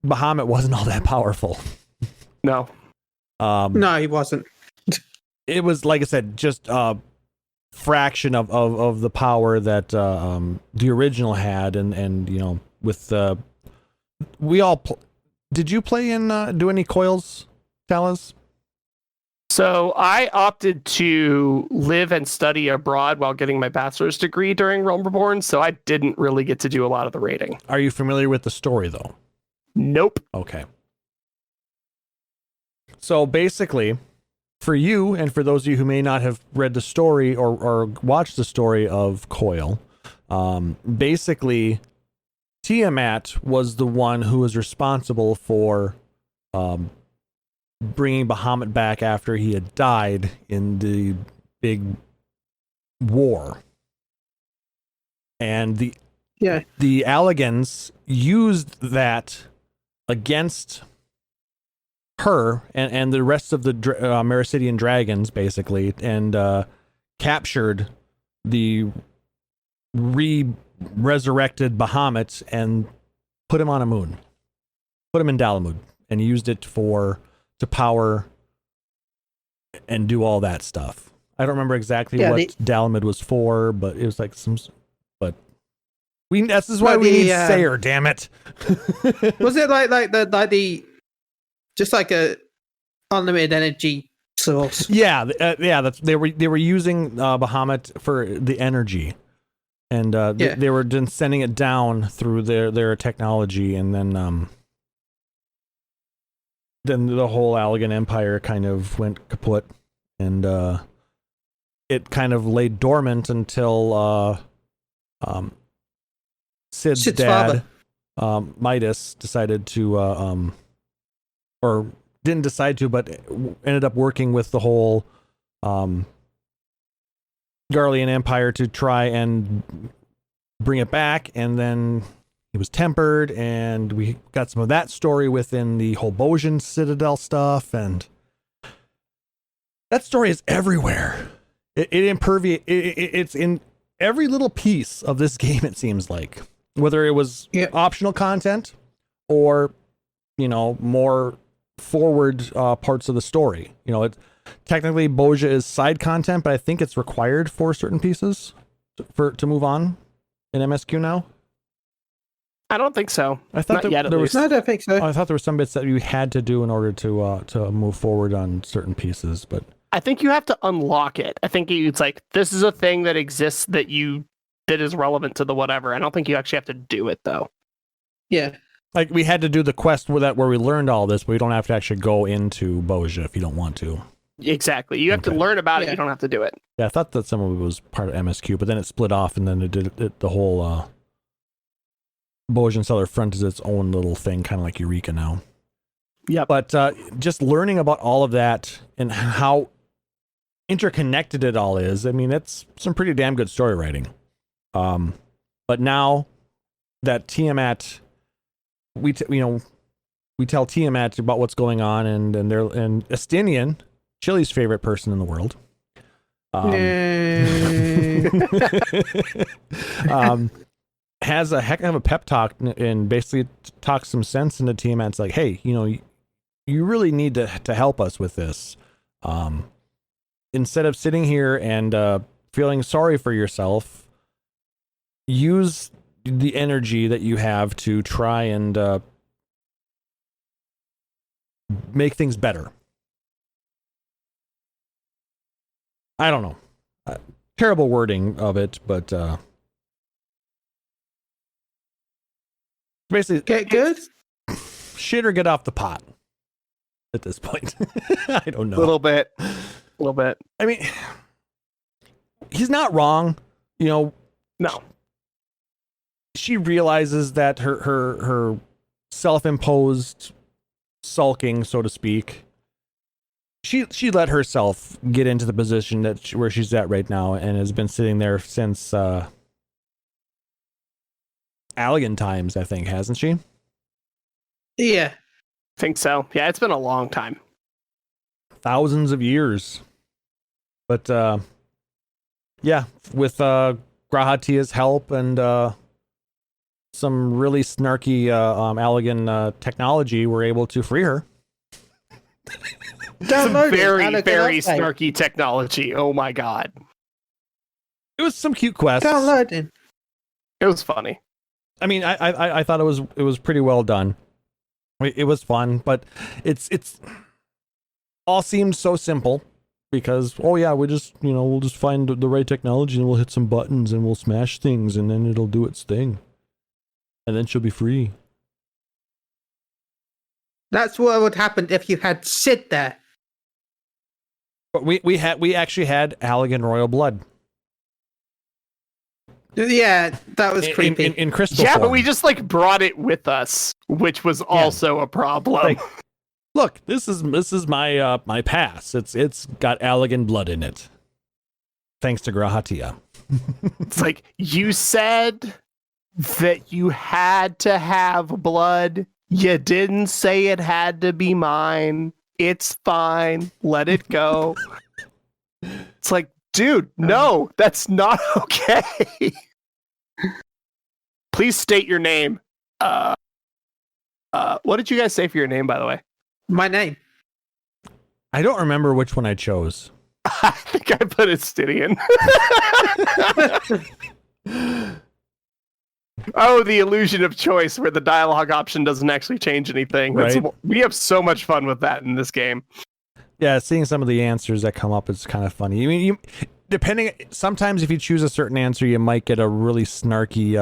Bahamut wasn't all that powerful. No. No, he wasn't. It was, like I said, just fraction of the power that the original had, and you know, with we all did you play in do any coils, Talas? So I opted to live and study abroad while getting my bachelor's degree during Realm Reborn, so I didn't really get to do a lot of the raiding. Are you familiar with the story though? Nope. Okay. So basically, for you, and for those of you who may not have read the story or watched the story of Coil, basically, Tiamat was the one who was responsible for bringing Bahamut back after he had died in the big war. And the Alligans used that against her and the rest of the Mericidian dragons, basically, and captured the resurrected Bahamut and put him on a moon. Put him in Dalamud and used it to power and do all that stuff. I don't remember exactly what Dalamud was for, but it was like some. But this is why we need Sayer. Damn it! Was it like the just like a unlimited energy source? Yeah. They were using Bahamut for the energy, and they were then sending it down through their technology, and then the whole Allagan Empire kind of went kaput, and it kind of lay dormant until Sid's dad, Midas, decided to, or didn't decide to, but ended up working with the whole Garlean Empire to try and bring it back, and then he was tempered, and we got some of that story within the whole Bosian Citadel stuff, and that story is everywhere. It's in every little piece of this game, it seems like. Whether it was optional content or, you know, more forward parts of the story. You know, technically Bosia is side content, but I think it's required for certain pieces to move on in MSQ now. I don't think so. I thought I don't think so. I thought there were some bits that you had to do in order to move forward on certain pieces, but I think you have to unlock it. I think it's like, this is a thing that exists that is relevant to the whatever. I don't think you actually have to do it though. Yeah. Like we had to do the quest where we learned all this, but we don't have to actually go into Bosia if you don't want to. Exactly. You have to learn about it. You don't have to do it. Yeah, I thought that some of it was part of MSQ, but then it split off, and then it did the whole Bosian Cellar Front is its own little thing, kind of like Eureka now. Yeah. But just learning about all of that and how interconnected it all is, I mean, it's some pretty damn good story writing. But now that Tiamat, we tell Tiamat about what's going on, and Estinian, Chili's favorite person in the world, has a heck of a pep talk and basically talks some sense into Tiamat. It's like, hey, you really need to help us with this. Instead of sitting here and feeling sorry for yourself, use the energy that you have to try and make things better. I don't know. Terrible wording of it, but basically, Get good? Shit or get off the pot at this point. I don't know. A little bit. I mean, he's not wrong. No. She realizes that her self-imposed sulking, so to speak, she let herself get into the position where she's at right now, and has been sitting there since Allegan times, I think, hasn't she? Yeah. Think so. Yeah, it's been a long time. Thousands of years. But yeah, with Grahatia's help and some really snarky Allegan technology, we're able to free her. Some very, very snarky technology. Oh my god. It was some cute quests. Downloading. It was funny. I mean, I thought it was pretty well done. It was fun, but it's all seemed so simple because we just we'll just find the right technology and we'll hit some buttons and we'll smash things and then it'll do its thing, and then she'll be free. That's what would happen if you had Sid there. But we actually had Allegan royal blood. Yeah, that was creepy. In crystal form. But we just brought it with us, which was also a problem. Look, this is my my pass. It's got Allegan blood in it. Thanks to Grahatia. It's like, you said that you had to have blood. You didn't say it had to be mine. It's fine. Let it go. It's like, dude, no, that's not okay. Please state your name. What did you guys say for your name, by the way? My name. I don't remember which one I chose. I think I put Estidian. Oh, the illusion of choice, where the dialogue option doesn't actually change anything. Right. We have so much fun with that in this game. Yeah, seeing some of the answers that come up is kind of funny. I mean, sometimes if you choose a certain answer, you might get a really snarky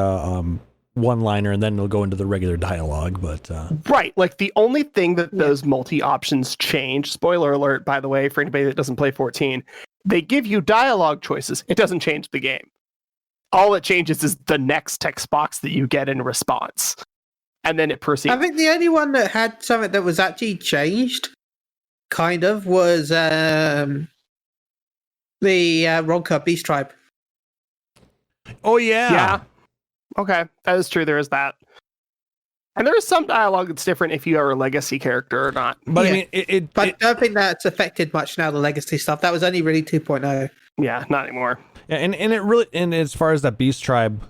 one-liner, and then it'll go into the regular dialogue. But right, the only thing that those multi-options change, spoiler alert, by the way, for anybody that doesn't play 14, they give you dialogue choices. It doesn't change the game. All it changes is the next text box that you get in response, and then it proceeds. I think the only one that had something that was actually changed, kind of, was the Ronka Beast Tribe. Oh yeah. Yeah. Okay, that is true. There is that. And there is some dialogue that's different if you are a legacy character or not. But yeah. I mean, I don't think that's affected much now, the legacy stuff. That was only really 2.0. Yeah, not anymore. Yeah, and it really, and as far as that Beast Tribe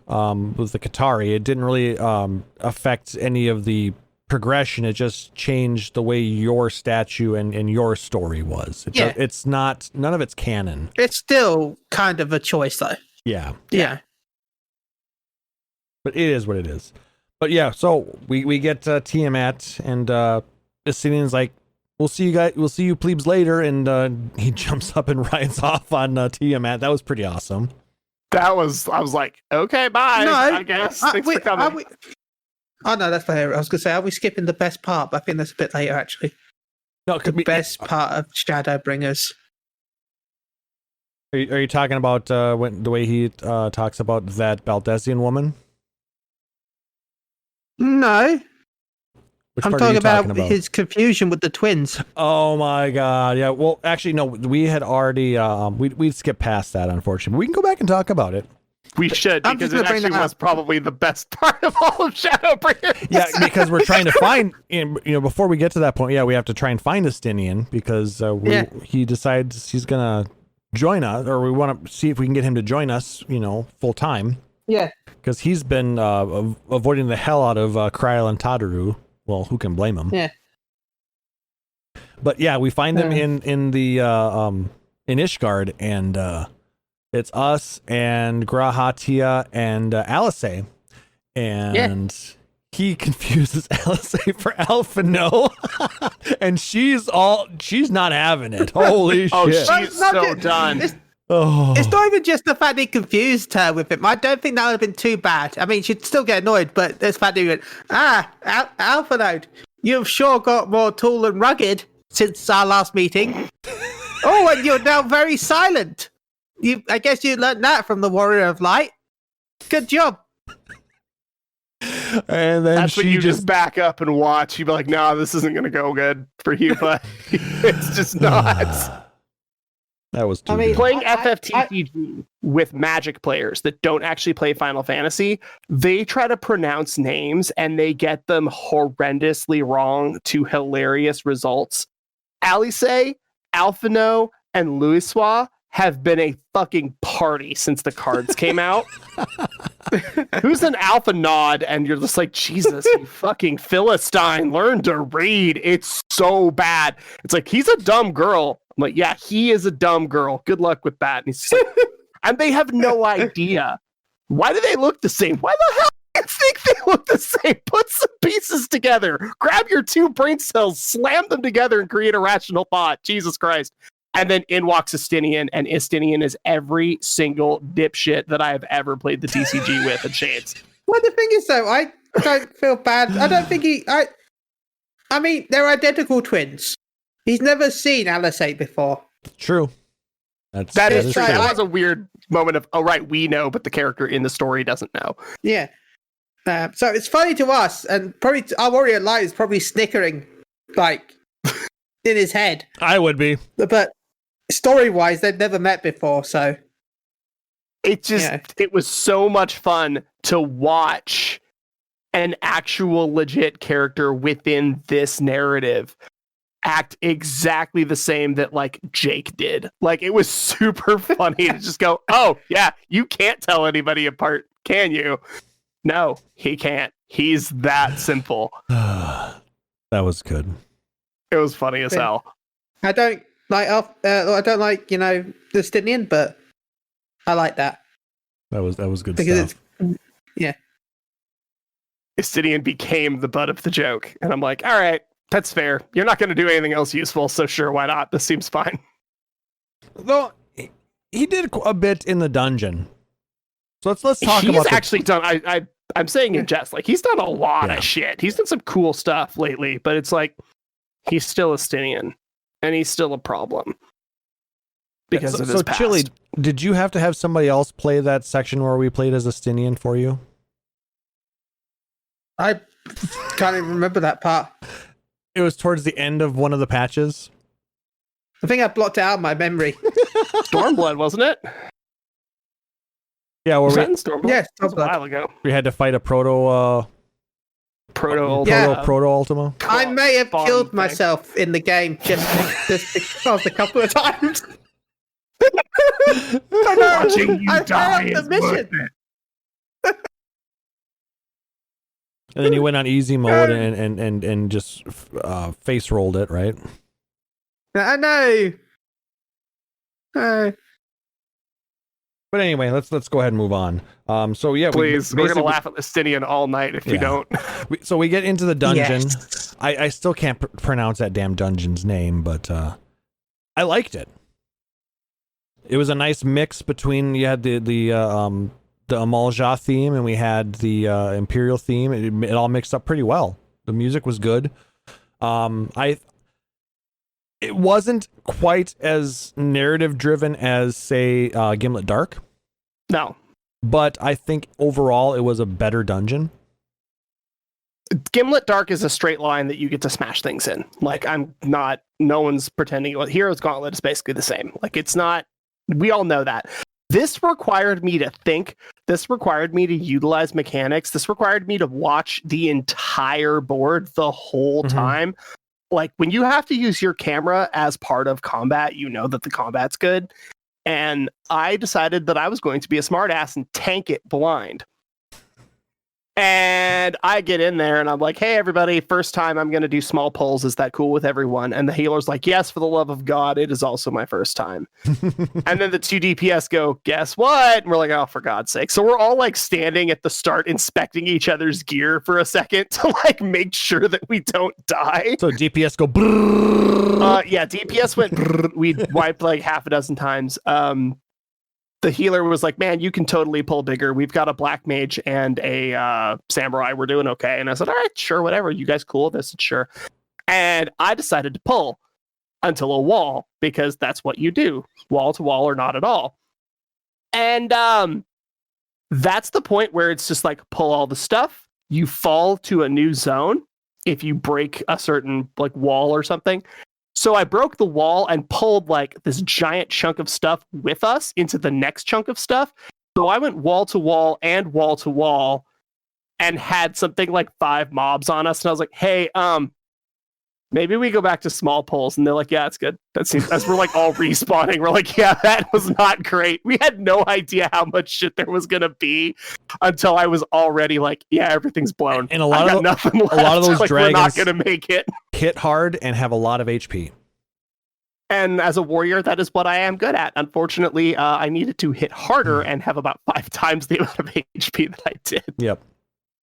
with the Qatari, it didn't really affect any of the progression. It just changed the way your statue and your story was. It's not, none of it's canon. It's still kind of a choice, though. Yeah. Yeah. But it is what it is. But yeah, so we get Tiamat, and Estidian's like, we'll see you plebes later, and he jumps up and rides off on Tiamat. That was pretty awesome. I was like, okay, bye. No, I guess. Thanks for coming. Oh no, that's fair. I was gonna say, are we skipping the best part? But I think that's a bit later, actually. No, it could be best part of Shadowbringers. Are you talking about the way he talks about that Baldessian woman? No. Which I'm part are you talking about his confusion with the twins. Oh my god, yeah. Well, actually, no, we had already we'd skip past that, unfortunately. We can go back and talk about it. We should, because it actually was probably the best part of all of Shadowbringers. Yeah, because we're trying to find, before we get to that point, we have to try and find Estinian, because he decides he's gonna join us, or we want to see if we can get him to join us, full time. Yeah. because he's been avoiding the hell out of Kryl and Tadaru. Well, who can blame him? Yeah. But yeah, we find them in the in Ishgard, and it's us and Grahatia and Alice, and he confuses Alice for Alphino, and she's not having it. Holy shit! She's so done. It's not even just the fact he confused her with him. I don't think that would have been too bad. I mean, she'd still get annoyed, but this fact he went, Alphino, you've sure got more tall and rugged since our last meeting. Oh, and you're now very silent. I guess you learned that from the Warrior of Light. Good job. And then that's when you just back up and watch. You'd be like, "No, this isn't going to go good for you," but it's just not. That was too good. Playing FFTCG with Magic players that don't actually play Final Fantasy, they try to pronounce names and they get them horrendously wrong to hilarious results. Alice, Alphino, and Louisoix have been a fucking party since the cards came out. Who's an Alpha Nod? And you're just like, Jesus, you fucking Philistine, learn to read. It's so bad. It's like, he's a dumb girl. I'm like, yeah, he is a dumb girl. Good luck with that. And he's just like, and they have no idea. Why do they look the same? Why the hell do you think they look the same? Put some pieces together. Grab your two brain cells, slam them together, and create a rational thought. Jesus Christ. And then in walks Estinian, and Estinian is every single dipshit that I have ever played the TCG with in Shades. Well, the thing is, though, I don't feel bad. I don't think I mean, they're identical twins. He's never seen Alice before. True. That is true. That was a weird moment of, oh, right, we know, but the character in the story doesn't know. Yeah. So it's funny to us, and probably our Warrior Light is probably snickering, like, in his head. I would be. But story-wise, they've never met before, so... It was so much fun to watch an actual legit character within this narrative act exactly the same that, like, Jake did. Like, it was super funny to just go, oh, yeah, you can't tell anybody apart, can you? No, he can't. He's that simple. That was good. It was funny as hell. I don't like the Justinian, but I like that. That was good because stuff. Justinian became the butt of the joke, and I'm like, all right, that's fair. You're not going to do anything else useful, so sure, why not? This seems fine. Though he did a bit in the dungeon, so let's talk about. He's actually done. I'm saying in jest, like, he's done a lot of shit. He's done some cool stuff lately, but it's like he's still Estinian, and he's still a problem because of his past. Chili, did you have to have somebody else play that section where we played as Estinian for you? I can't even remember that part. It was towards the end of one of the patches. I think I blocked it out of my memory. Stormblood, wasn't it? Yeah, Stormblood? Yeah, that was a while ago. We had to fight a proto Ultima. I may have killed myself in the game just because a couple of times. Watching you die failed the mission. And then you went on easy mode and just face rolled it, right? I know. But anyway, let's go ahead and move on. So yeah, please, we're gonna laugh at Estinian all night if you don't. So we get into the dungeon. Yes. I still can't pronounce that damn dungeon's name, but I liked it. It was a nice mix between you had the Amalja theme and we had the Imperial theme. It all mixed up pretty well. The music was good. It wasn't quite as narrative driven as, say, Gimlet Dark. No. But I think overall it was a better dungeon. Gimlet Dark is a straight line that you get to smash things in. Like, no one's pretending. Heroes Gauntlet is basically the same. Like, it's not, we all know that. This required me to think. This required me to utilize mechanics. This required me to watch the entire board the whole time. Like, when you have to use your camera as part of combat, you know that the combat's good. And I decided that I was going to be a smartass and tank it blind. And I get in there and I'm like, hey, everybody, first time I'm going to do small polls. Is that cool with everyone? And the healer's like, yes, for the love of God, it is also my first time. And then the 2 DPS go, guess what? And we're like, oh, for God's sake. So we're all like standing at the start inspecting each other's gear for a second to like make sure that we don't die. So DPS go brrrr. Yeah, DPS went brrrr. We wiped like half a dozen times. The healer was like, man, you can totally pull bigger. We've got a black mage and a samurai. We're doing okay. And I said, all right, sure, whatever. You guys cool with this? Sure. And I decided to pull until a wall, because that's what you do. Wall to wall or not at all. And that's the point where it's just like, pull all the stuff. You fall to a new zone if you break a certain like wall or something. So I broke the wall and pulled like this giant chunk of stuff with us into the next chunk of stuff. So I went wall to wall and had something like 5 mobs on us. And I was like, hey, maybe we go back to small polls. And they're like, yeah, it's good. That seems, as we're like all respawning, we're like, yeah, that was not great. We had no idea how much shit there was going to be until I was already like, yeah, everything's blown. And a lot of those like, dragons we're not going to make it. Hit hard and have a lot of HP. And as a warrior, that is what I am good at. Unfortunately, I needed to hit harder and have about 5 times the amount of HP that I did. Yep.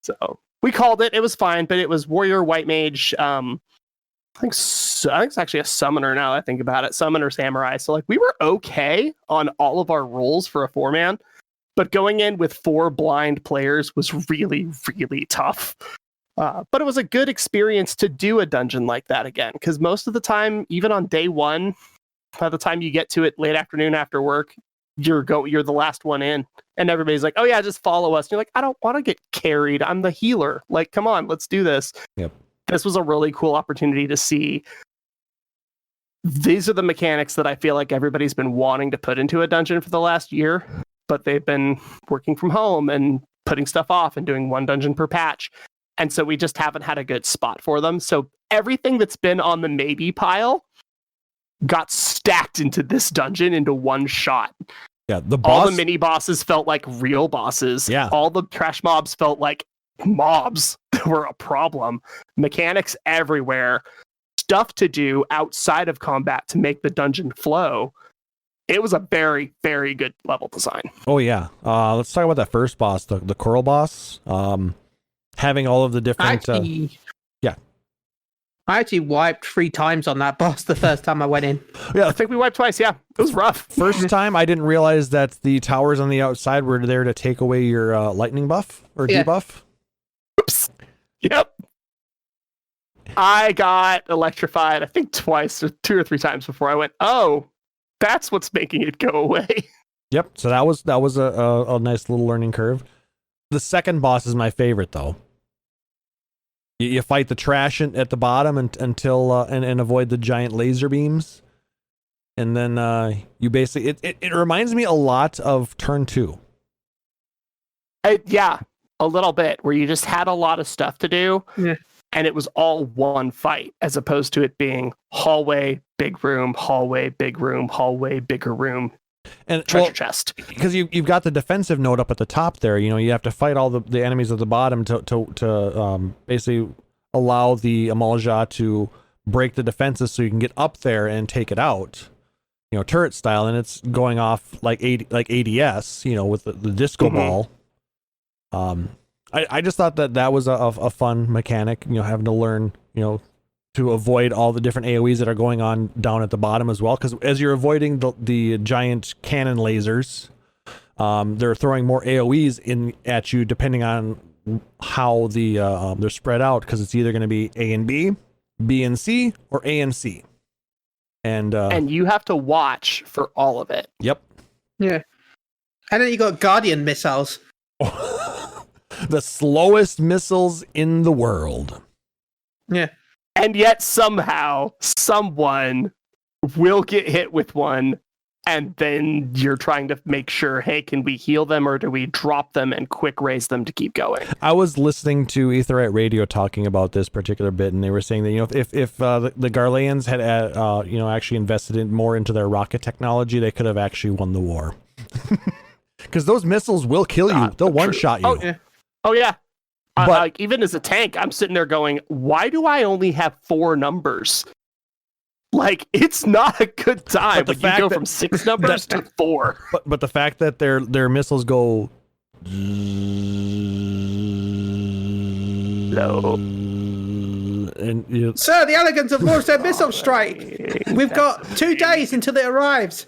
So we called it. It was fine, but it was warrior, white mage. I think it's actually a summoner now that I think about it. Summoner, samurai. So like we were okay on all of our roles for a 4-man, but going in with 4 blind players was really, really tough. But it was a good experience to do a dungeon like that again, because most of the time, even on day 1, by the time you get to it late afternoon after work, you're the last one in, and everybody's like, oh yeah, just follow us. And you're like, I don't want to get carried. I'm the healer. Like, come on, let's do this. Yep. This was a really cool opportunity to see. These are the mechanics that I feel like everybody's been wanting to put into a dungeon for the last year, but they've been working from home and putting stuff off and doing 1 dungeon per patch. And so we just haven't had a good spot for them. So everything that's been on the maybe pile got stacked into this dungeon into one shot. Yeah, all the mini bosses felt like real bosses. Yeah. All the trash mobs felt like mobs that were a problem. Mechanics everywhere. Stuff to do outside of combat to make the dungeon flow. It was a very, very good level design. Oh, yeah. Let's talk about that first boss, the coral boss. Having all of the different... yeah. I actually wiped 3 times on that boss the first time I went in. Yeah, I think we wiped twice. Yeah, it was rough. First time, I didn't realize that the towers on the outside were there to take away your lightning buff or debuff. Oops. Yep. I got electrified, I think twice or 2 or 3 times before I went, oh, that's what's making it go away. Yep. So that was a nice little learning curve. The second boss is my favorite, though. You fight the trash at the bottom until and avoid the giant laser beams, and then you basically it reminds me a lot of Turn 2. Yeah, a little bit, where you just had a lot of stuff to do, and it was all one fight, as opposed to it being hallway, big room, hallway, big room, hallway, bigger room. And treasure chest, because you've got the defensive node up at the top there. You know, you have to fight all the enemies at the bottom to basically allow the Amalja to break the defenses so you can get up there and take it out, you know, turret style, and it's going off like ADS, you know, with the disco ball. I just thought that was a fun mechanic, you know, having to learn, you know, to avoid all the different AoEs that are going on down at the bottom as well, because as you're avoiding the giant cannon lasers, they're throwing more AoEs in at you depending on how they're spread out, because it's either going to be A and B, B and C, or A and C, and you have to watch for all of it. Yep. Yeah, and then you got Guardian missiles. The slowest missiles in the world. Yeah. And yet somehow someone will get hit with one, and then you're trying to make sure, hey, can we heal them, or do we drop them and quick raise them to keep going? I was listening to Aetherite Radio talking about this particular bit, and they were saying that, you know, if the Garleans had you know, actually invested more into their rocket technology, they could have actually won the war. Because those missiles will kill you. They'll one-shot you. Oh yeah. like even as a tank, I'm sitting there going, why do I only have 4 numbers? Like, it's not a good time when you go from 6 numbers to 4. But the fact that their missiles go low. And Sir, the Elegans have launched their missile strike. We've got 2 days until it arrives.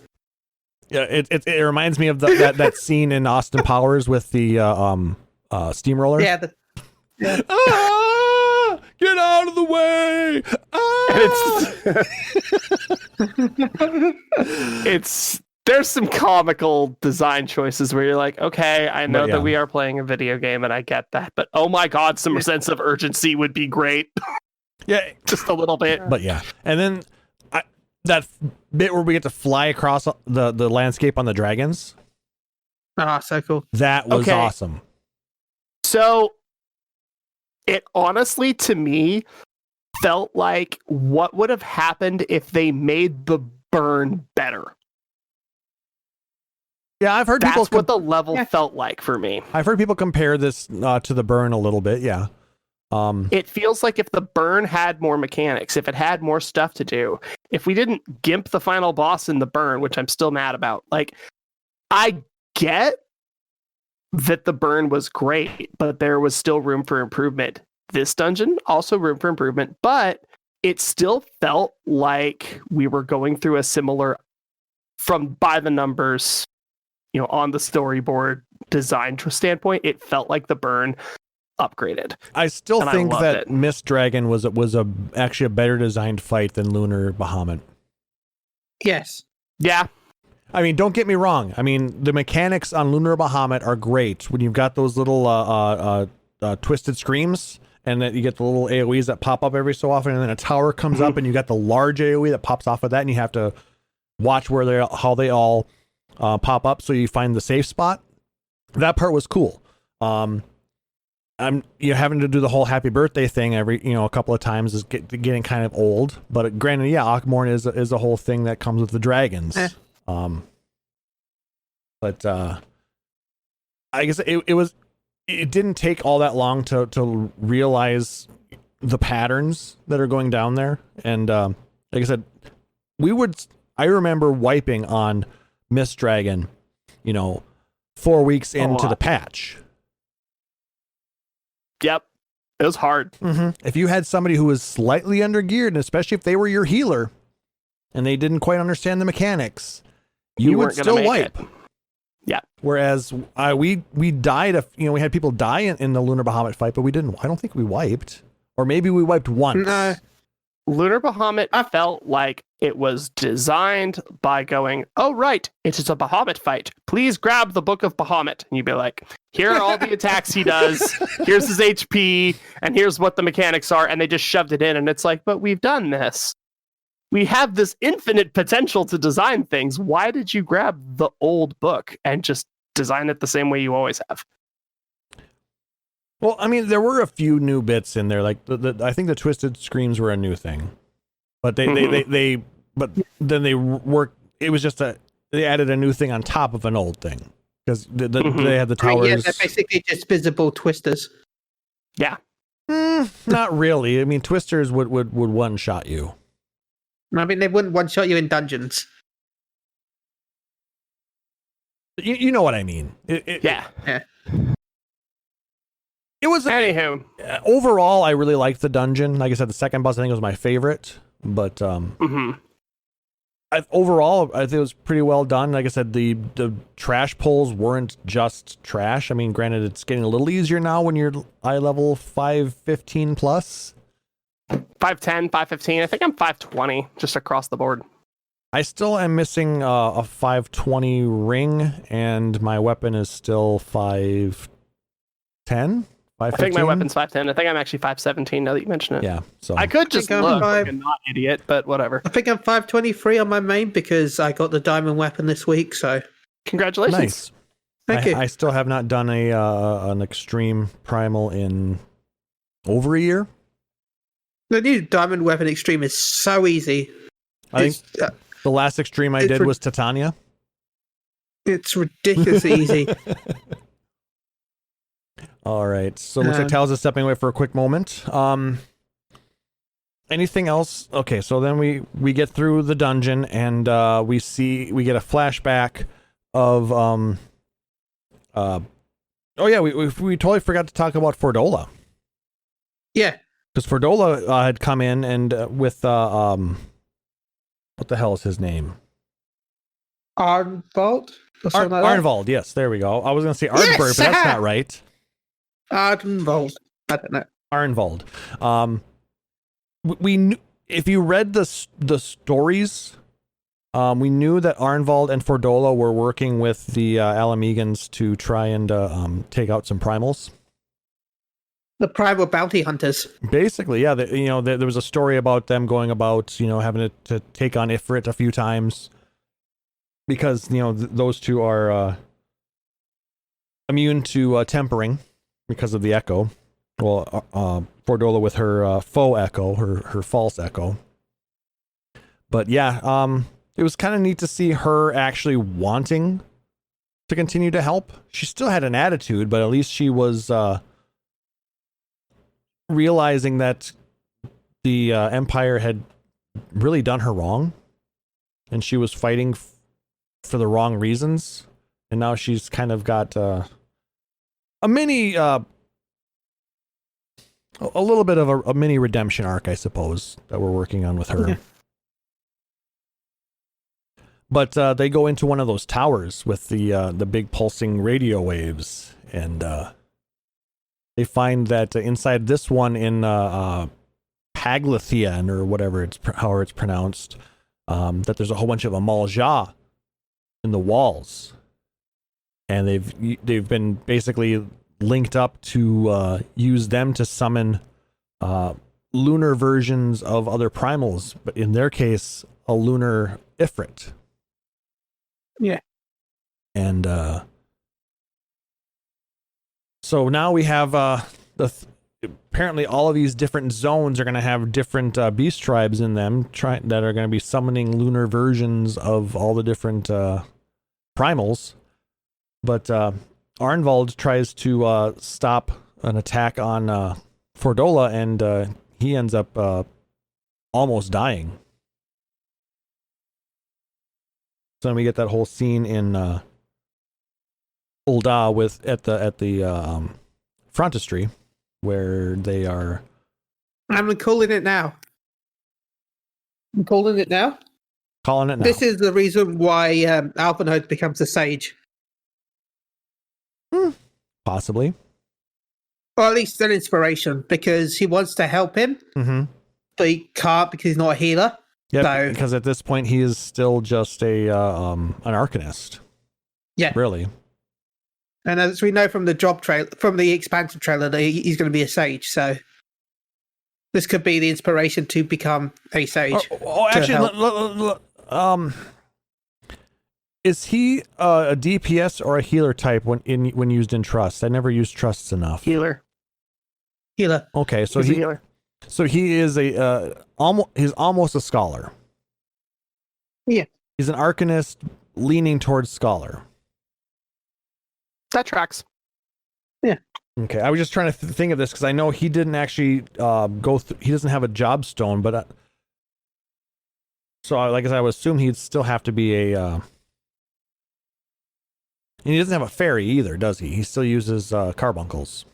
Yeah, it reminds me of that scene in Austin Powers with the steamroller. Yeah. Get out of the way! There's some comical design choices where you're like, okay, I know that we are playing a video game and I get that, but oh my god, some sense of urgency would be great. Yeah, just a little bit. But yeah, and then that bit where we get to fly across the landscape on the dragons. Ah, so cool. That was awesome. So it honestly, to me, felt like what would have happened if they made the burn better. Yeah, I've heard that's what the level felt like for me. I've heard people compare this to the burn a little bit. Yeah. It feels like if the burn had more mechanics, if it had more stuff to do, if we didn't gimp the final boss in the burn, which I'm still mad about. Like, I get that the burn was great, but there was still room for improvement. This dungeon, also room for improvement, but it still felt like we were going through a similar, from by the numbers, on the storyboard design standpoint, it felt like the burn upgraded. I still think that Mist Dragon was actually a better designed fight than Lunar Bahamut. Yes. Yeah. I mean, don't get me wrong. I mean, the mechanics on Lunar Bahamut are great when you've got those little twisted screams, and that you get the little AoEs that pop up every so often, and then a tower comes up, and you got the large AoE that pops off of that, and you have to watch how they all pop up, so you find the safe spot. That part was cool. You're having to do the whole happy birthday thing every a couple of times is getting kind of old. But granted, yeah, Akmorn is a whole thing that comes with the dragons. But I guess it didn't take all that long to realize the patterns that are going down there. And like I said, I remember wiping on Mist Dragon, 4 weeks into the patch. Yep. It was hard. Mm-hmm. If you had somebody who was slightly undergeared, and especially if they were your healer and they didn't quite understand the mechanics, you would still wipe. Yeah. Whereas we died, we had people die in the Lunar Bahamut fight, but I don't think we wiped. Or maybe we wiped once. No. Lunar Bahamut felt like it was designed by going, oh, right, it is a Bahamut fight. Please grab the Book of Bahamut. And you'd be like, here are all the attacks he does. Here's his HP. And here's what the mechanics are. And they just shoved it in. And it's like, but we've done this. We have this infinite potential to design things. Why did you grab the old book and just design it the same way you always have? Well, I mean, there were a few new bits in there. Like I think the twisted screams were a new thing, but then they worked. It was just they added a new thing on top of an old thing because they had the towers. Yeah, they're basically just visible twisters. Yeah. Not really. I mean, twisters would one shot you. I mean, they wouldn't one shot you in dungeons. You know what I mean? Yeah. It was anywho. Overall, I really liked the dungeon. Like I said, the second boss I think was my favorite, but overall, I think it was pretty well done. Like I said, the trash pulls weren't just trash. I mean, granted, it's getting a little easier now when you're eye level 515 plus. 510, 515. I think I'm 520 just across the board. I still am missing a 520 ring, and my weapon is still 510. I think my weapon's 510. I think I'm actually 517 now that you mention it. Yeah, so I could just look like a not idiot, but whatever. I think I'm 523 on my main because I got the diamond weapon this week. So congratulations! Nice. Thank you. I still have not done an extreme primal in over a year. The new diamond weapon extreme is so easy. I think the last extreme I did was Titania. It's ridiculously easy. All right. So it looks like Tal's is stepping away for a quick moment. Anything else? Okay, so then we get through the dungeon and we get a flashback of we totally forgot to talk about Fordola. Yeah. Because Fordola had come in and with what the hell is his name? Arnvald? Arnvald, yes, there we go. I was gonna say Arnberg, but that's not right. Arnvald. I don't know. Arnvald. We knew, if you read the stories, we knew that Arnvald and Fordola were working with the Alamegans to try and take out some primals. The primal bounty hunters. Basically, yeah. There was a story about them going about, having to take on Ifrit a few times because, those two are immune to tempering because of the echo. Well, Fordola with her faux echo, her false echo. But yeah, it was kind of neat to see her actually wanting to continue to help. She still had an attitude, but at least she was realizing that the Empire had really done her wrong, and she was fighting for the wrong reasons. And now she's kind of got a mini... a little bit of a mini redemption arc, I suppose, that we're working on with her. Yeah. But they go into one of those towers with the big pulsing radio waves, and they find that inside this one in Paglathian, or whatever however it's pronounced, that there's a whole bunch of Amalja in the walls, and they've been basically linked up to use them to summon lunar versions of other primals, but in their case, a lunar Ifrit. Yeah. And so now we have apparently all of these different zones are going to have different beast tribes in them that are going to be summoning lunar versions of all the different primals. But Arnvald tries to stop an attack on Fordola, and he ends up almost dying. So then we get that whole scene in Ul'dah at the frontistry where they are. I'm calling it now. Calling it now. This is the reason why Alphonode becomes a sage. Possibly. Or at least an inspiration, because he wants to help him, but he can't because he's not a healer. Yeah, because at this point he is still just an Arcanist. Yeah, really. And as we know from the from the expansion trailer, that he's going to be a sage. So this could be the inspiration to become a sage. Actually, is he a DPS or a healer type when used in Trust? I never used Trusts enough. Healer. Okay, so he's a healer. So he is he's almost a scholar. Yeah. He's an Arcanist leaning towards scholar. That tracks. Yeah. Okay, I was just trying to think of this because I know he didn't actually go through. He doesn't have a job stone, but so I would assume he'd still have to be a. And he doesn't have a fairy either, does he? He still uses carbuncles.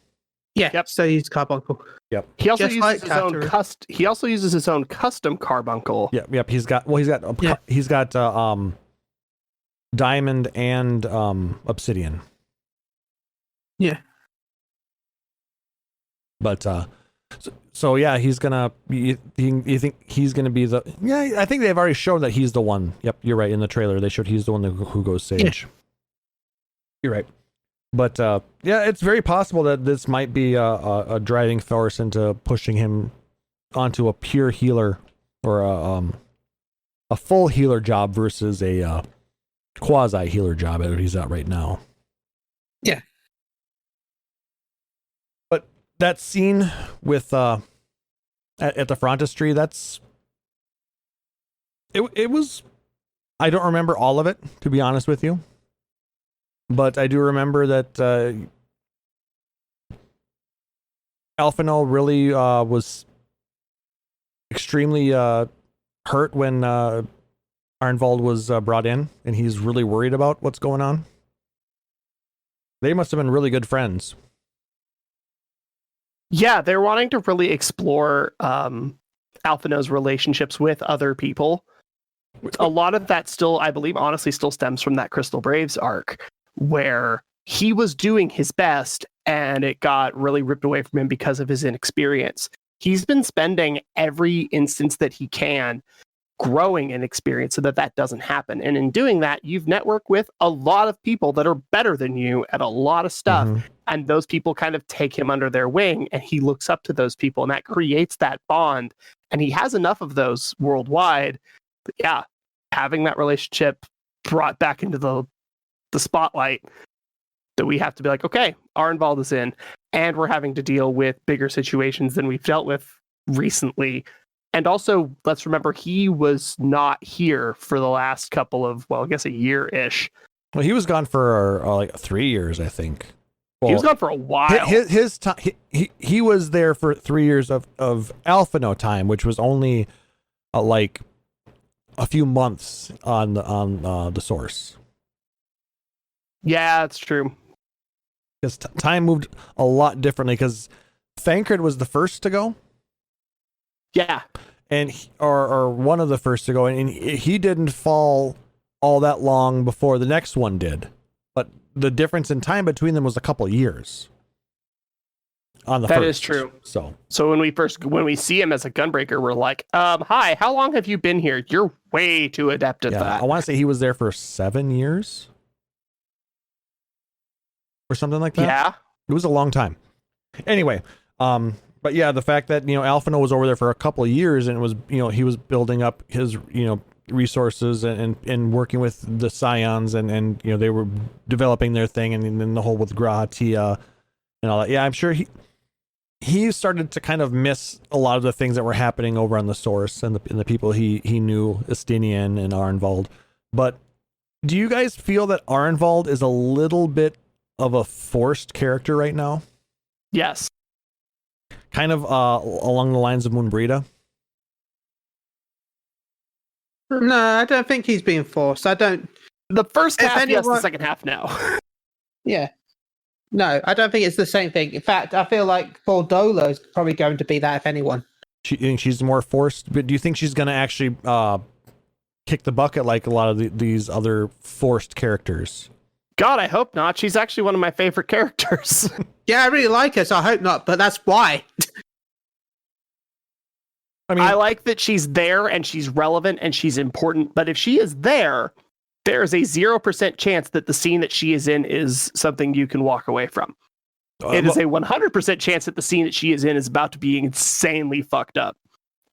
Yeah. Yep. So he's carbuncle. Yep. He also Just uses like his own Katarina. He also uses his own custom carbuncle. Yep. He's got diamond and obsidian. Yeah. But so yeah, he's gonna. You think he's gonna be the? Yeah, I think they've already shown that he's the one. Yep, you're right. In the trailer, they showed he's the one who goes sage. Yeah. You're right. But yeah, it's very possible that this might be a driving force into pushing him onto a pure healer or a full healer job versus a quasi healer job that he's at right now. Yeah. But that scene with at the frontistry, it was. I don't remember all of it, to be honest with you. But I do remember that Alphino really was extremely hurt when Arnvald was brought in, and he's really worried about what's going on. They must have been really good friends. Yeah, they're wanting to really explore Alphino's relationships with other people. A lot of that still, I believe, honestly still stems from that Crystal Braves arc, where he was doing his best and it got really ripped away from him because of his inexperience. He's been spending every instance that he can growing in experience so that that doesn't happen. And in doing that, you've networked with a lot of people that are better than you at a lot of stuff. Mhm. And those people kind of take him under their wing, and he looks up to those people, and that creates that bond. And he has enough of those worldwide. But yeah, having that relationship brought back into the spotlight, that we have to be like, okay, Arnvald is in, and we're having to deal with bigger situations than we've dealt with recently. And also, let's remember, he was not here for the last couple of, well, I guess a year-ish. Well, he was gone for like 3 years, I think. Well, He was gone for a while. his time, he was there for 3 years of Alphino time, which was only like a few months on the source. Yeah, it's true. Because time moved a lot differently. Because Thancred was the first to go, Yeah. and or one of the first to go, and he didn't fall all that long before the next one did. But the difference in time between them was a couple of years. On the That first. is true. So when we see him as a gunbreaker, we're like, hi, how long have you been here? You're way too adept at yeah, that. I want to say he was there for 7 years. Or something like that. Yeah. It was a long time. Anyway, but yeah, the fact that, Alphino was over there for a couple of years, and it was, he was building up his, resources and working with the Scions, and they were developing their thing, and then the whole with Grahatia and all that. Yeah, I'm sure he started to kind of miss a lot of the things that were happening over on the source, and the people he knew, Estinian and Arnvald. But do you guys feel that Arnvald is a little bit of a forced character right now? Yes. Kind of along the lines of Moonbrita? No, I don't think he's being forced. I don't. The first If half, yes. The anyone- second half, no. Yeah. No, I don't think it's the same thing. In fact, I feel like Fordola is probably going to be that, if anyone. You think she's more forced? But do you think she's going to actually kick the bucket like a lot of these other forced characters? God, I hope not. She's actually one of my favorite characters. Yeah, I really like her, so I hope not, but that's why. I mean, I like that she's there and she's relevant and she's important, but if she is there, there's a 0% chance that the scene that she is in is something you can walk away from. It is a 100% chance that the scene that she is in is about to be insanely fucked up.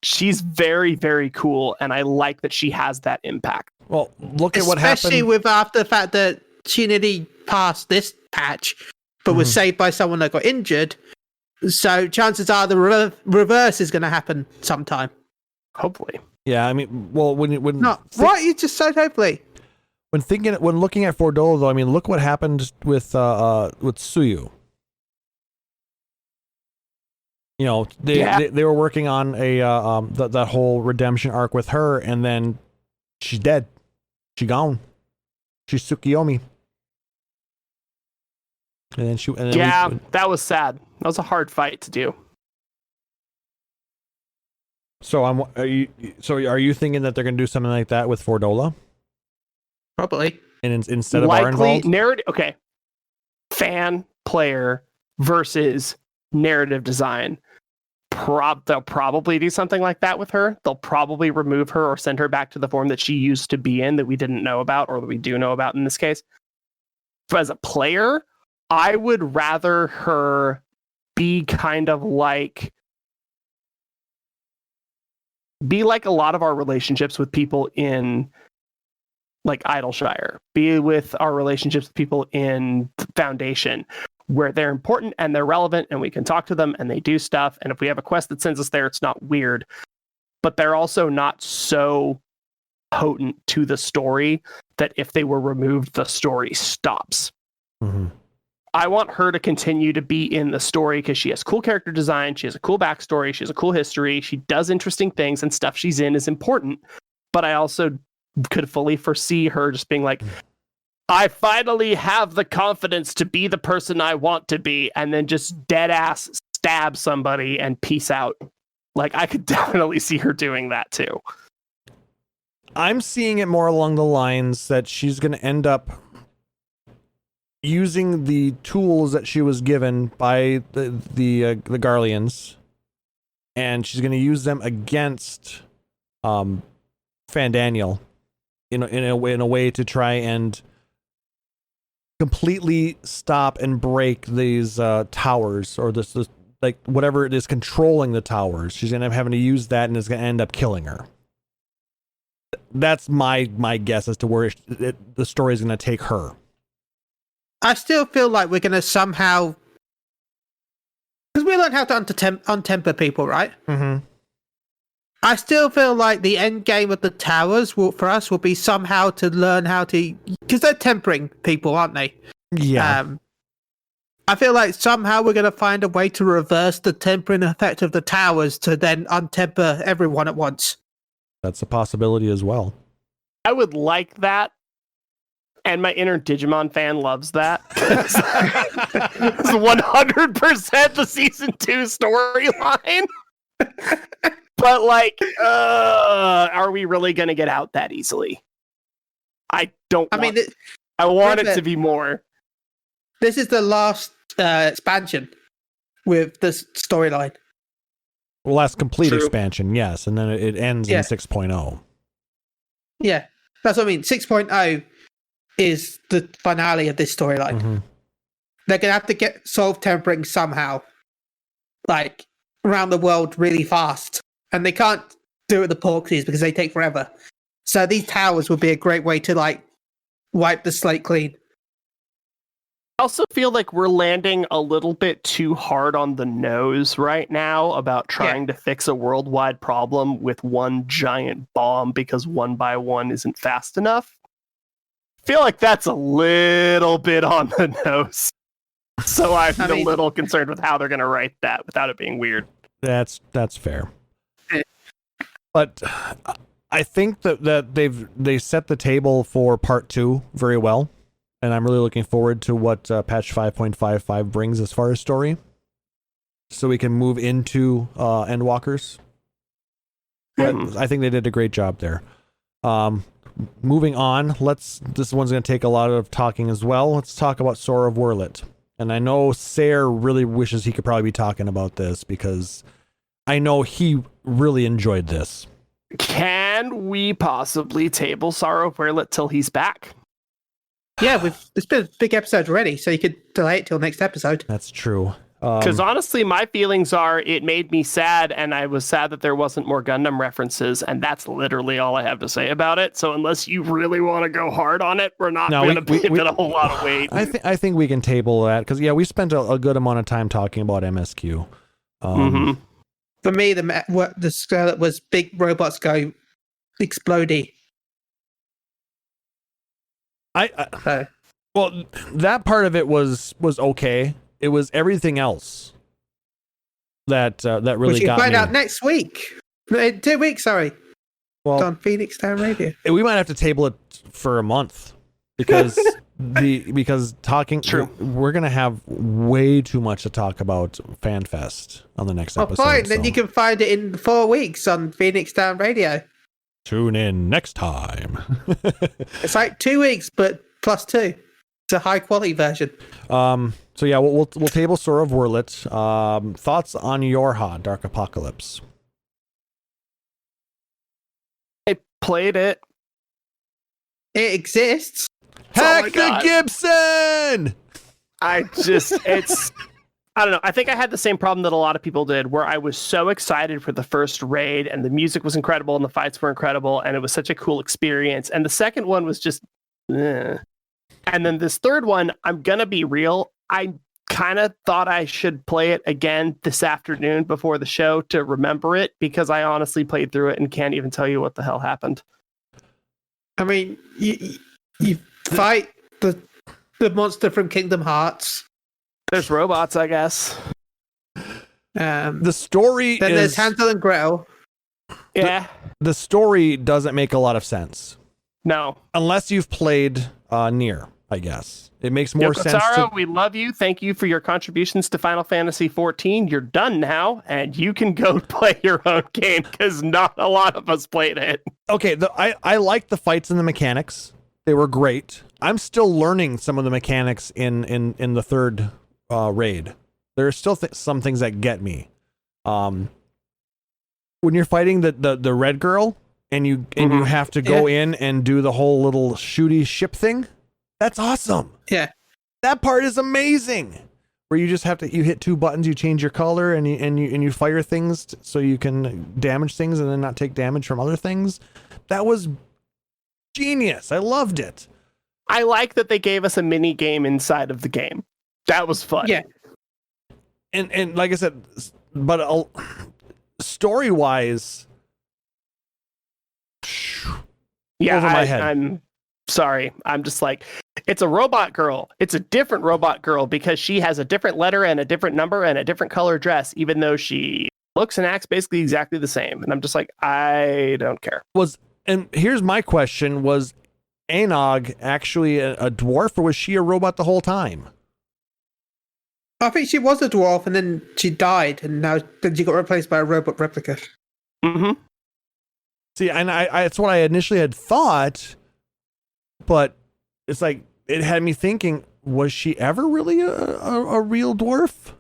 She's very, very cool, and I like that she has that impact. well, look at what happened. Especially with after the fact that she nearly passed this patch, but was saved by someone that got injured. So chances are the reverse is going to happen sometime. Hopefully. Yeah, I mean, well, when What you just said, hopefully. when looking at Fordola, though, I mean, look what happened with Suyu. They were working on a that whole redemption arc with her, and then she's dead. She gone. She's Tsukiyomi. And then that was sad. That was a hard fight to do. So are you thinking that they're going to do something like that with Fordola? Probably. And instead of Likely Arnvald? narrative. Okay. Fan, player versus narrative design. They'll probably do something like that with her. They'll probably remove her or send her back to the form that she used to be in that we didn't know about, or that we do know about in this case. But as a player, I would rather her be kind of like a lot of our relationships with people in like Idleshire, be with our relationships with people in Foundation, where they're important and they're relevant and we can talk to them and they do stuff. And if we have a quest that sends us there, it's not weird, but they're also not so potent to the story that if they were removed, the story stops. Mm-hmm. I want her to continue to be in the story because she has cool character design, she has a cool backstory, she has a cool history, she does interesting things, and stuff she's in is important. But I also could fully foresee her just being like, I finally have the confidence to be the person I want to be, and then just dead ass stab somebody and peace out. Like, I could definitely see her doing that too. I'm seeing it more along the lines that she's going to end up using the tools that she was given by the Garleans, and she's going to use them against Fandaniel in a way to try and completely stop and break these towers, or this like whatever it is controlling the towers. She's going to end up having to use that, and it's going to end up killing her. That's my guess as to where the story is going to take her. I still feel like we're going to somehow... Because we learn how to untemper people, right? Mm-hmm. I still feel like the end game of the towers for us will be somehow to learn how to... Because they're tempering people, aren't they? Yeah. I feel like somehow we're going to find a way to reverse the tempering effect of the towers to then untemper everyone at once. That's a possibility as well. I would like that. And my inner Digimon fan loves that. It's 100% the season 2 storyline. But like, are we really going to get out that easily? I want it to be more. This is the last expansion with this storyline. Well, last complete expansion, yes. And then it ends in 6.0. Yeah, that's what I mean. 6.0 is the finale of this storyline. Mm-hmm. They're going to have to solve tempering somehow, like around the world really fast. And they can't do it with the Porksies because they take forever. So these towers would be a great way to like wipe the slate clean. I also feel like we're landing a little bit too hard on the nose right now about trying to fix a worldwide problem with one giant bomb because 1 by 1 isn't fast enough. I feel like that's a little bit on the nose. So I'm a little concerned with how they're going to write that without it being weird. That's fair. But I think that they set the table for part 2 very well. And I'm really looking forward to what patch 5.55 brings as far as story. So we can move into Endwalkers. But I think they did a great job there. Moving on, this one's going to take a lot of talking as well. Let's talk about Sora of Wurlit. And I know Sayre really wishes he could probably be talking about this because I know he really enjoyed this. Can we possibly table Sora of Wurlit till he's back? Yeah, it's been a big episode already, so you could delay it till next episode. That's true. Because honestly, my feelings are it made me sad, and I was sad that there wasn't more Gundam references, and that's literally all I have to say about it. So unless you really want to go hard on it, we're not going to give it a whole lot of weight. I think we can table that, because we spent a good amount of time talking about MSQ. For me, the Scarlet was big robots go explodey. Well, that part of it was okay. It was everything else that really got me. Which you find out next week. 2 weeks, sorry. Well, it's on Phoenix Down Radio. We might have to table it for a month because we're gonna have way too much to talk about FanFest on the next episode. Fine, then you can find it in 4 weeks on Phoenix Down Radio. Tune in next time. It's like 2 weeks, but plus 2. It's a high quality version. So yeah, we'll table Sora of Wurlit. Thoughts on Yorha, Dark Apocalypse? I played it. It exists. Heck the Gibson! I don't know. I think I had the same problem that a lot of people did, where I was so excited for the first raid, and the music was incredible, and the fights were incredible, and it was such a cool experience. And the second one was just, And then this third one, I'm gonna be real. I kind of thought I should play it again this afternoon before the show to remember it, because I honestly played through it and can't even tell you what the hell happened. I mean, you fight the monster from Kingdom Hearts. There's robots, I guess. The story then there's Hansel and Gretel. Yeah. The story doesn't make a lot of sense. No. Unless you've played Nier, I guess. It makes more sense to... we love you. Thank you for your contributions to Final Fantasy XIV. You're done now, and you can go play your own game, because not a lot of us played it. Okay, I like the fights and the mechanics. They were great. I'm still learning some of the mechanics in the third raid. There are still some things that get me. When you're fighting the red girl, and you have to go in and do the whole little shooty ship thing, that's awesome. Yeah, that part is amazing. Where you just have to hit two buttons, you change your color, and you fire things so you can damage things and then not take damage from other things. That was genius. I loved it. I like that they gave us a mini game inside of the game. That was fun. Yeah, and like I said, but story wise, yeah, over my head. I'm sorry. I'm just like, it's a robot girl. It's a different robot girl because she has a different letter and a different number and a different color dress, even though she looks and acts basically exactly the same. And I'm just like, I don't care. And here's my question: was Anog actually a dwarf, or was she a robot the whole time? I think she was a dwarf, and then she died, and now then she got replaced by a robot replica. Mm-hmm. See, and I it's what I initially had thought, but it's like it had me thinking: was she ever really a real dwarf?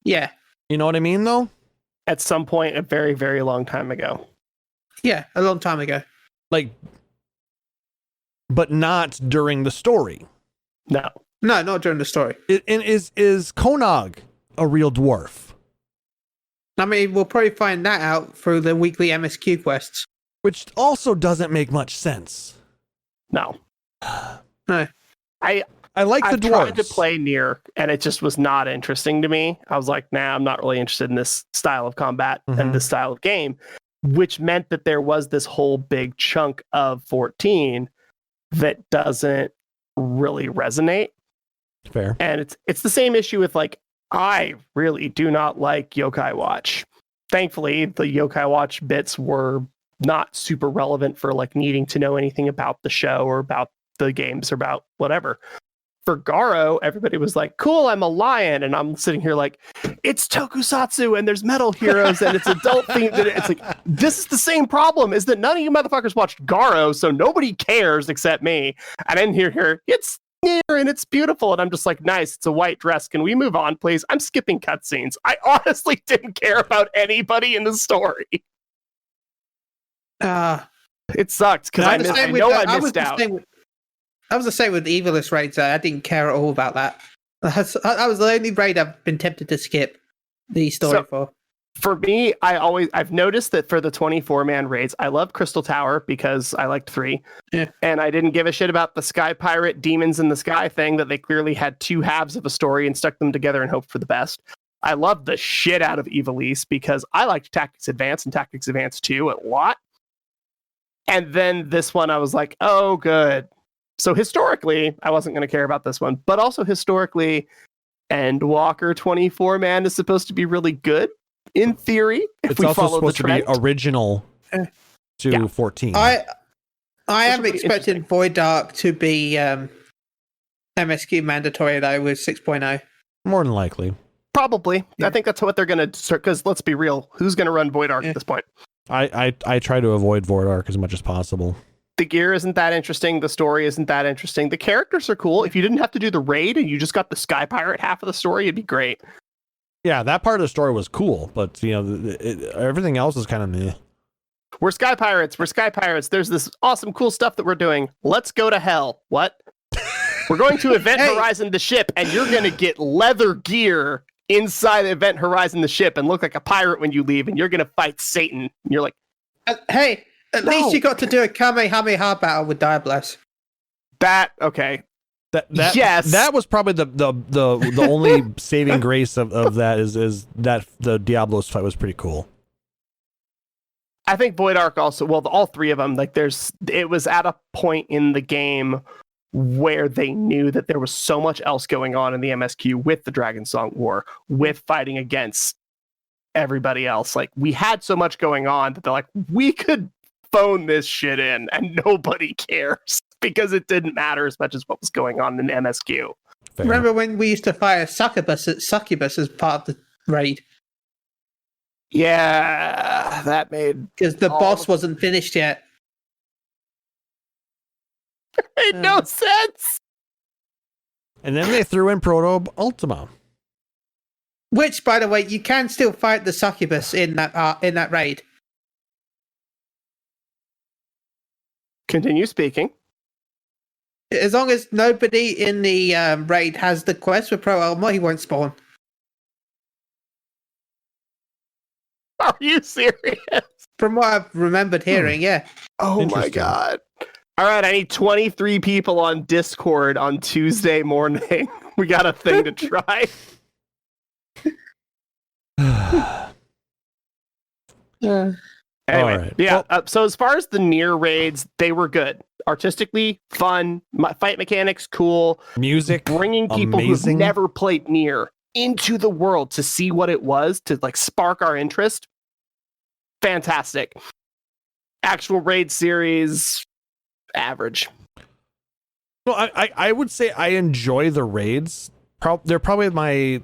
Yeah. You know what I mean, though? At some point, a very, very long time ago. Yeah, a long time ago. Like, but not during the story. No, not during the story. And is Konog a real dwarf? I mean, we'll probably find that out through the weekly MSQ quests. Which also doesn't make much sense. No. No. I like the I've dwarves. tried to play Nier, and it just was not interesting to me. I was like, nah, I'm not really interested in this style of combat and this style of game, which meant that there was this whole big chunk of 14 that doesn't really resonate. Fair. And it's the same issue with, like, I really do not like Yokai Watch. Thankfully, the Yokai Watch bits were not super relevant for, like, needing to know anything about the show or about the games or about whatever. For Garo, everybody was like, cool, I'm a lion. And I'm sitting here like, it's tokusatsu and there's metal heroes and it's adult themed. And it's like, this is the same problem, is that none of you motherfuckers watched Garo, so nobody cares except me. And then here, it's Nier and it's beautiful. And I'm just like, nice, it's a white dress. Can we move on, please? I'm skipping cutscenes. I honestly didn't care about anybody in the story. It sucked because I missed out. I was the same with the Evilist raids. I didn't care at all about that. That was the only raid I've been tempted to skip the story for. For me, I've noticed that for the 24-man raids, I love Crystal Tower because I liked 3. Yeah. And I didn't give a shit about the Sky Pirate Demons in the Sky thing, that they clearly had 2 halves of a story and stuck them together and hoped for the best. I loved the shit out of Evilise because I liked Tactics Advance and Tactics Advance 2 a lot. And then this one, I was like, oh, good. So historically, I wasn't going to care about this one, but also historically, Endwalker 24-man is supposed to be really good in theory. If it's we also follow supposed the to trend. be original to 14. I am expecting Void Dark to be MSQ mandatory though with 6.0. More than likely. Probably. Yeah. I think that's what they're going to start, because let's be real, who's going to run Void Arc at this point? I try to avoid Void Arc as much as possible. The gear isn't that interesting. The story isn't that interesting. The characters are cool. If you didn't have to do the raid and you just got the Sky Pirate half of the story, it'd be great. Yeah, that part of the story was cool, but everything else is kind of meh. We're Sky Pirates. There's this awesome, cool stuff that we're doing. Let's go to hell. What? We're going to Event Horizon the ship, and you're going to get leather gear inside Event Horizon the ship and look like a pirate when you leave, and you're going to fight Satan. And you're like, at least you got to do a Kamehameha battle with Diablos. Okay. Yes. That was probably the only saving grace of that is that the Diablos fight was pretty cool. I think Void Arc also, well, all 3 of them, like it was at a point in the game where they knew that there was so much else going on in the MSQ with the Dragon Song War, with fighting against everybody else. Like, we had so much going on that they're like, we could phone this shit in and nobody cares because it didn't matter as much as what was going on in MSQ. Fair. Remember when we used to fire succubus as part of the raid? Yeah, that made Because the boss wasn't finished yet. made no sense. And then they threw in Proto Ultima. Which, by the way, you can still fight the succubus in that raid. Continue speaking. As long as nobody in the raid has the quest for Pro Ultima, he won't spawn. Are you serious? From what I've remembered hearing, yeah. Oh my god. All right, I need 23 people on Discord on Tuesday morning. We got a thing to try. Anyway, right. yeah. So as far as the Nier raids, they were good. Artistically, fun. Fight mechanics, cool. Music, bringing people amazing. who've never played Nier into the world to see what it was, to like spark our interest. Fantastic. Actual raid series, average. Well, I would say I enjoy the raids. They're probably my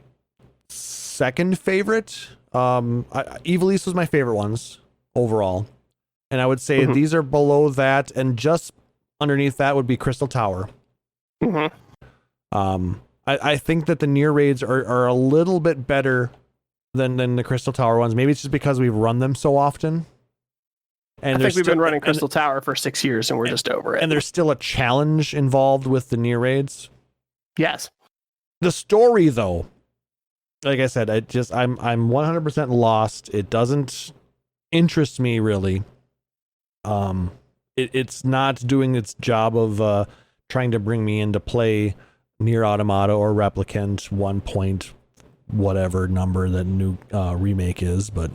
second favorite. Evil East was my favorite ones overall. And I would say these are below that, and just underneath that would be Crystal Tower. I think that the Nier raids are a little bit better than the Crystal Tower ones. Maybe it's just because we've run them so often. And I think we've been running Crystal Tower for 6 years and we're just over it. And there's still a challenge involved with the Nier raids. Yes. The story, though, like I said, I'm 100% lost. It doesn't interest me really. It's not doing its job of trying to bring me into play Nier Automata or Replicant 1 point whatever number the new remake is, but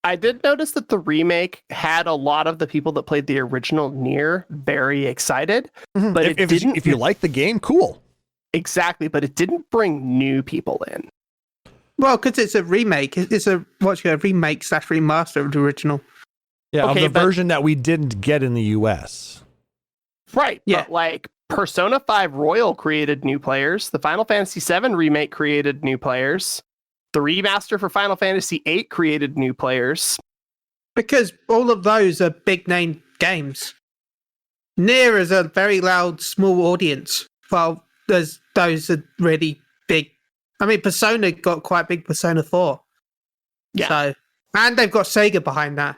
I did notice that the remake had a lot of the people that played the original Nier very excited. But if you like the game, cool. Exactly, but it didn't bring new people in. Well, because it's a remake. It's a remake / remaster of the original. Yeah, okay, of the version that we didn't get in the US. Right. Yeah. But like Persona 5 Royal created new players. The Final Fantasy 7 remake created new players. The remaster for Final Fantasy 8 created new players. Because all of those are big name games. Nier is a very loud, small audience. While those are really big. I mean, Persona got quite big. Persona 4. Yeah. So, and they've got Sega behind that.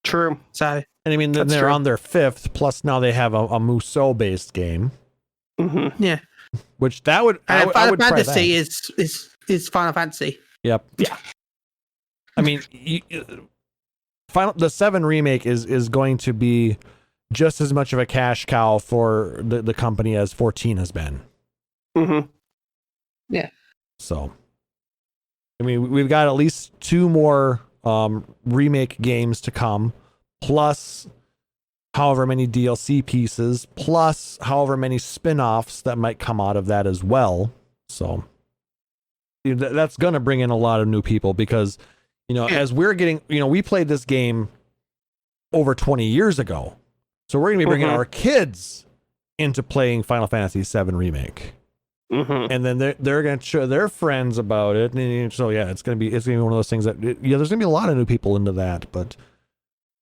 True. So, and I mean, they're on their 5th. Plus, now they have a Musou based game. Yeah. Which that would. And I would Final try Fantasy that. is Final Fantasy. Yep. Yeah. I mean, the 7 remake is going to be just as much of a cash cow for the company as 14 has been. Yeah. So, I mean, we've got at least 2 more remake games to come, plus however many DLC pieces, plus however many spin-offs that might come out of that as well. So that's going to bring in a lot of new people because, as we're getting, we played this game over 20 years ago. So we're going to be bringing our kids into playing Final Fantasy VII Remake. And then they're going to show their friends about it. And so, yeah, it's going to be one of those things that, there's going to be a lot of new people into that. But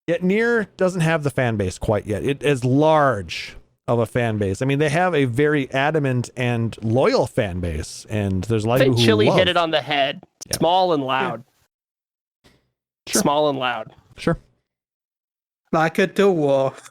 yet Nier doesn't have the fan base quite yet. It is large of a fan base. I mean, they have a very adamant and loyal fan base. And there's a lot of people who Chili love. hit it on the head. Yeah. Small and loud. Sure. Small and loud. Like a dwarf.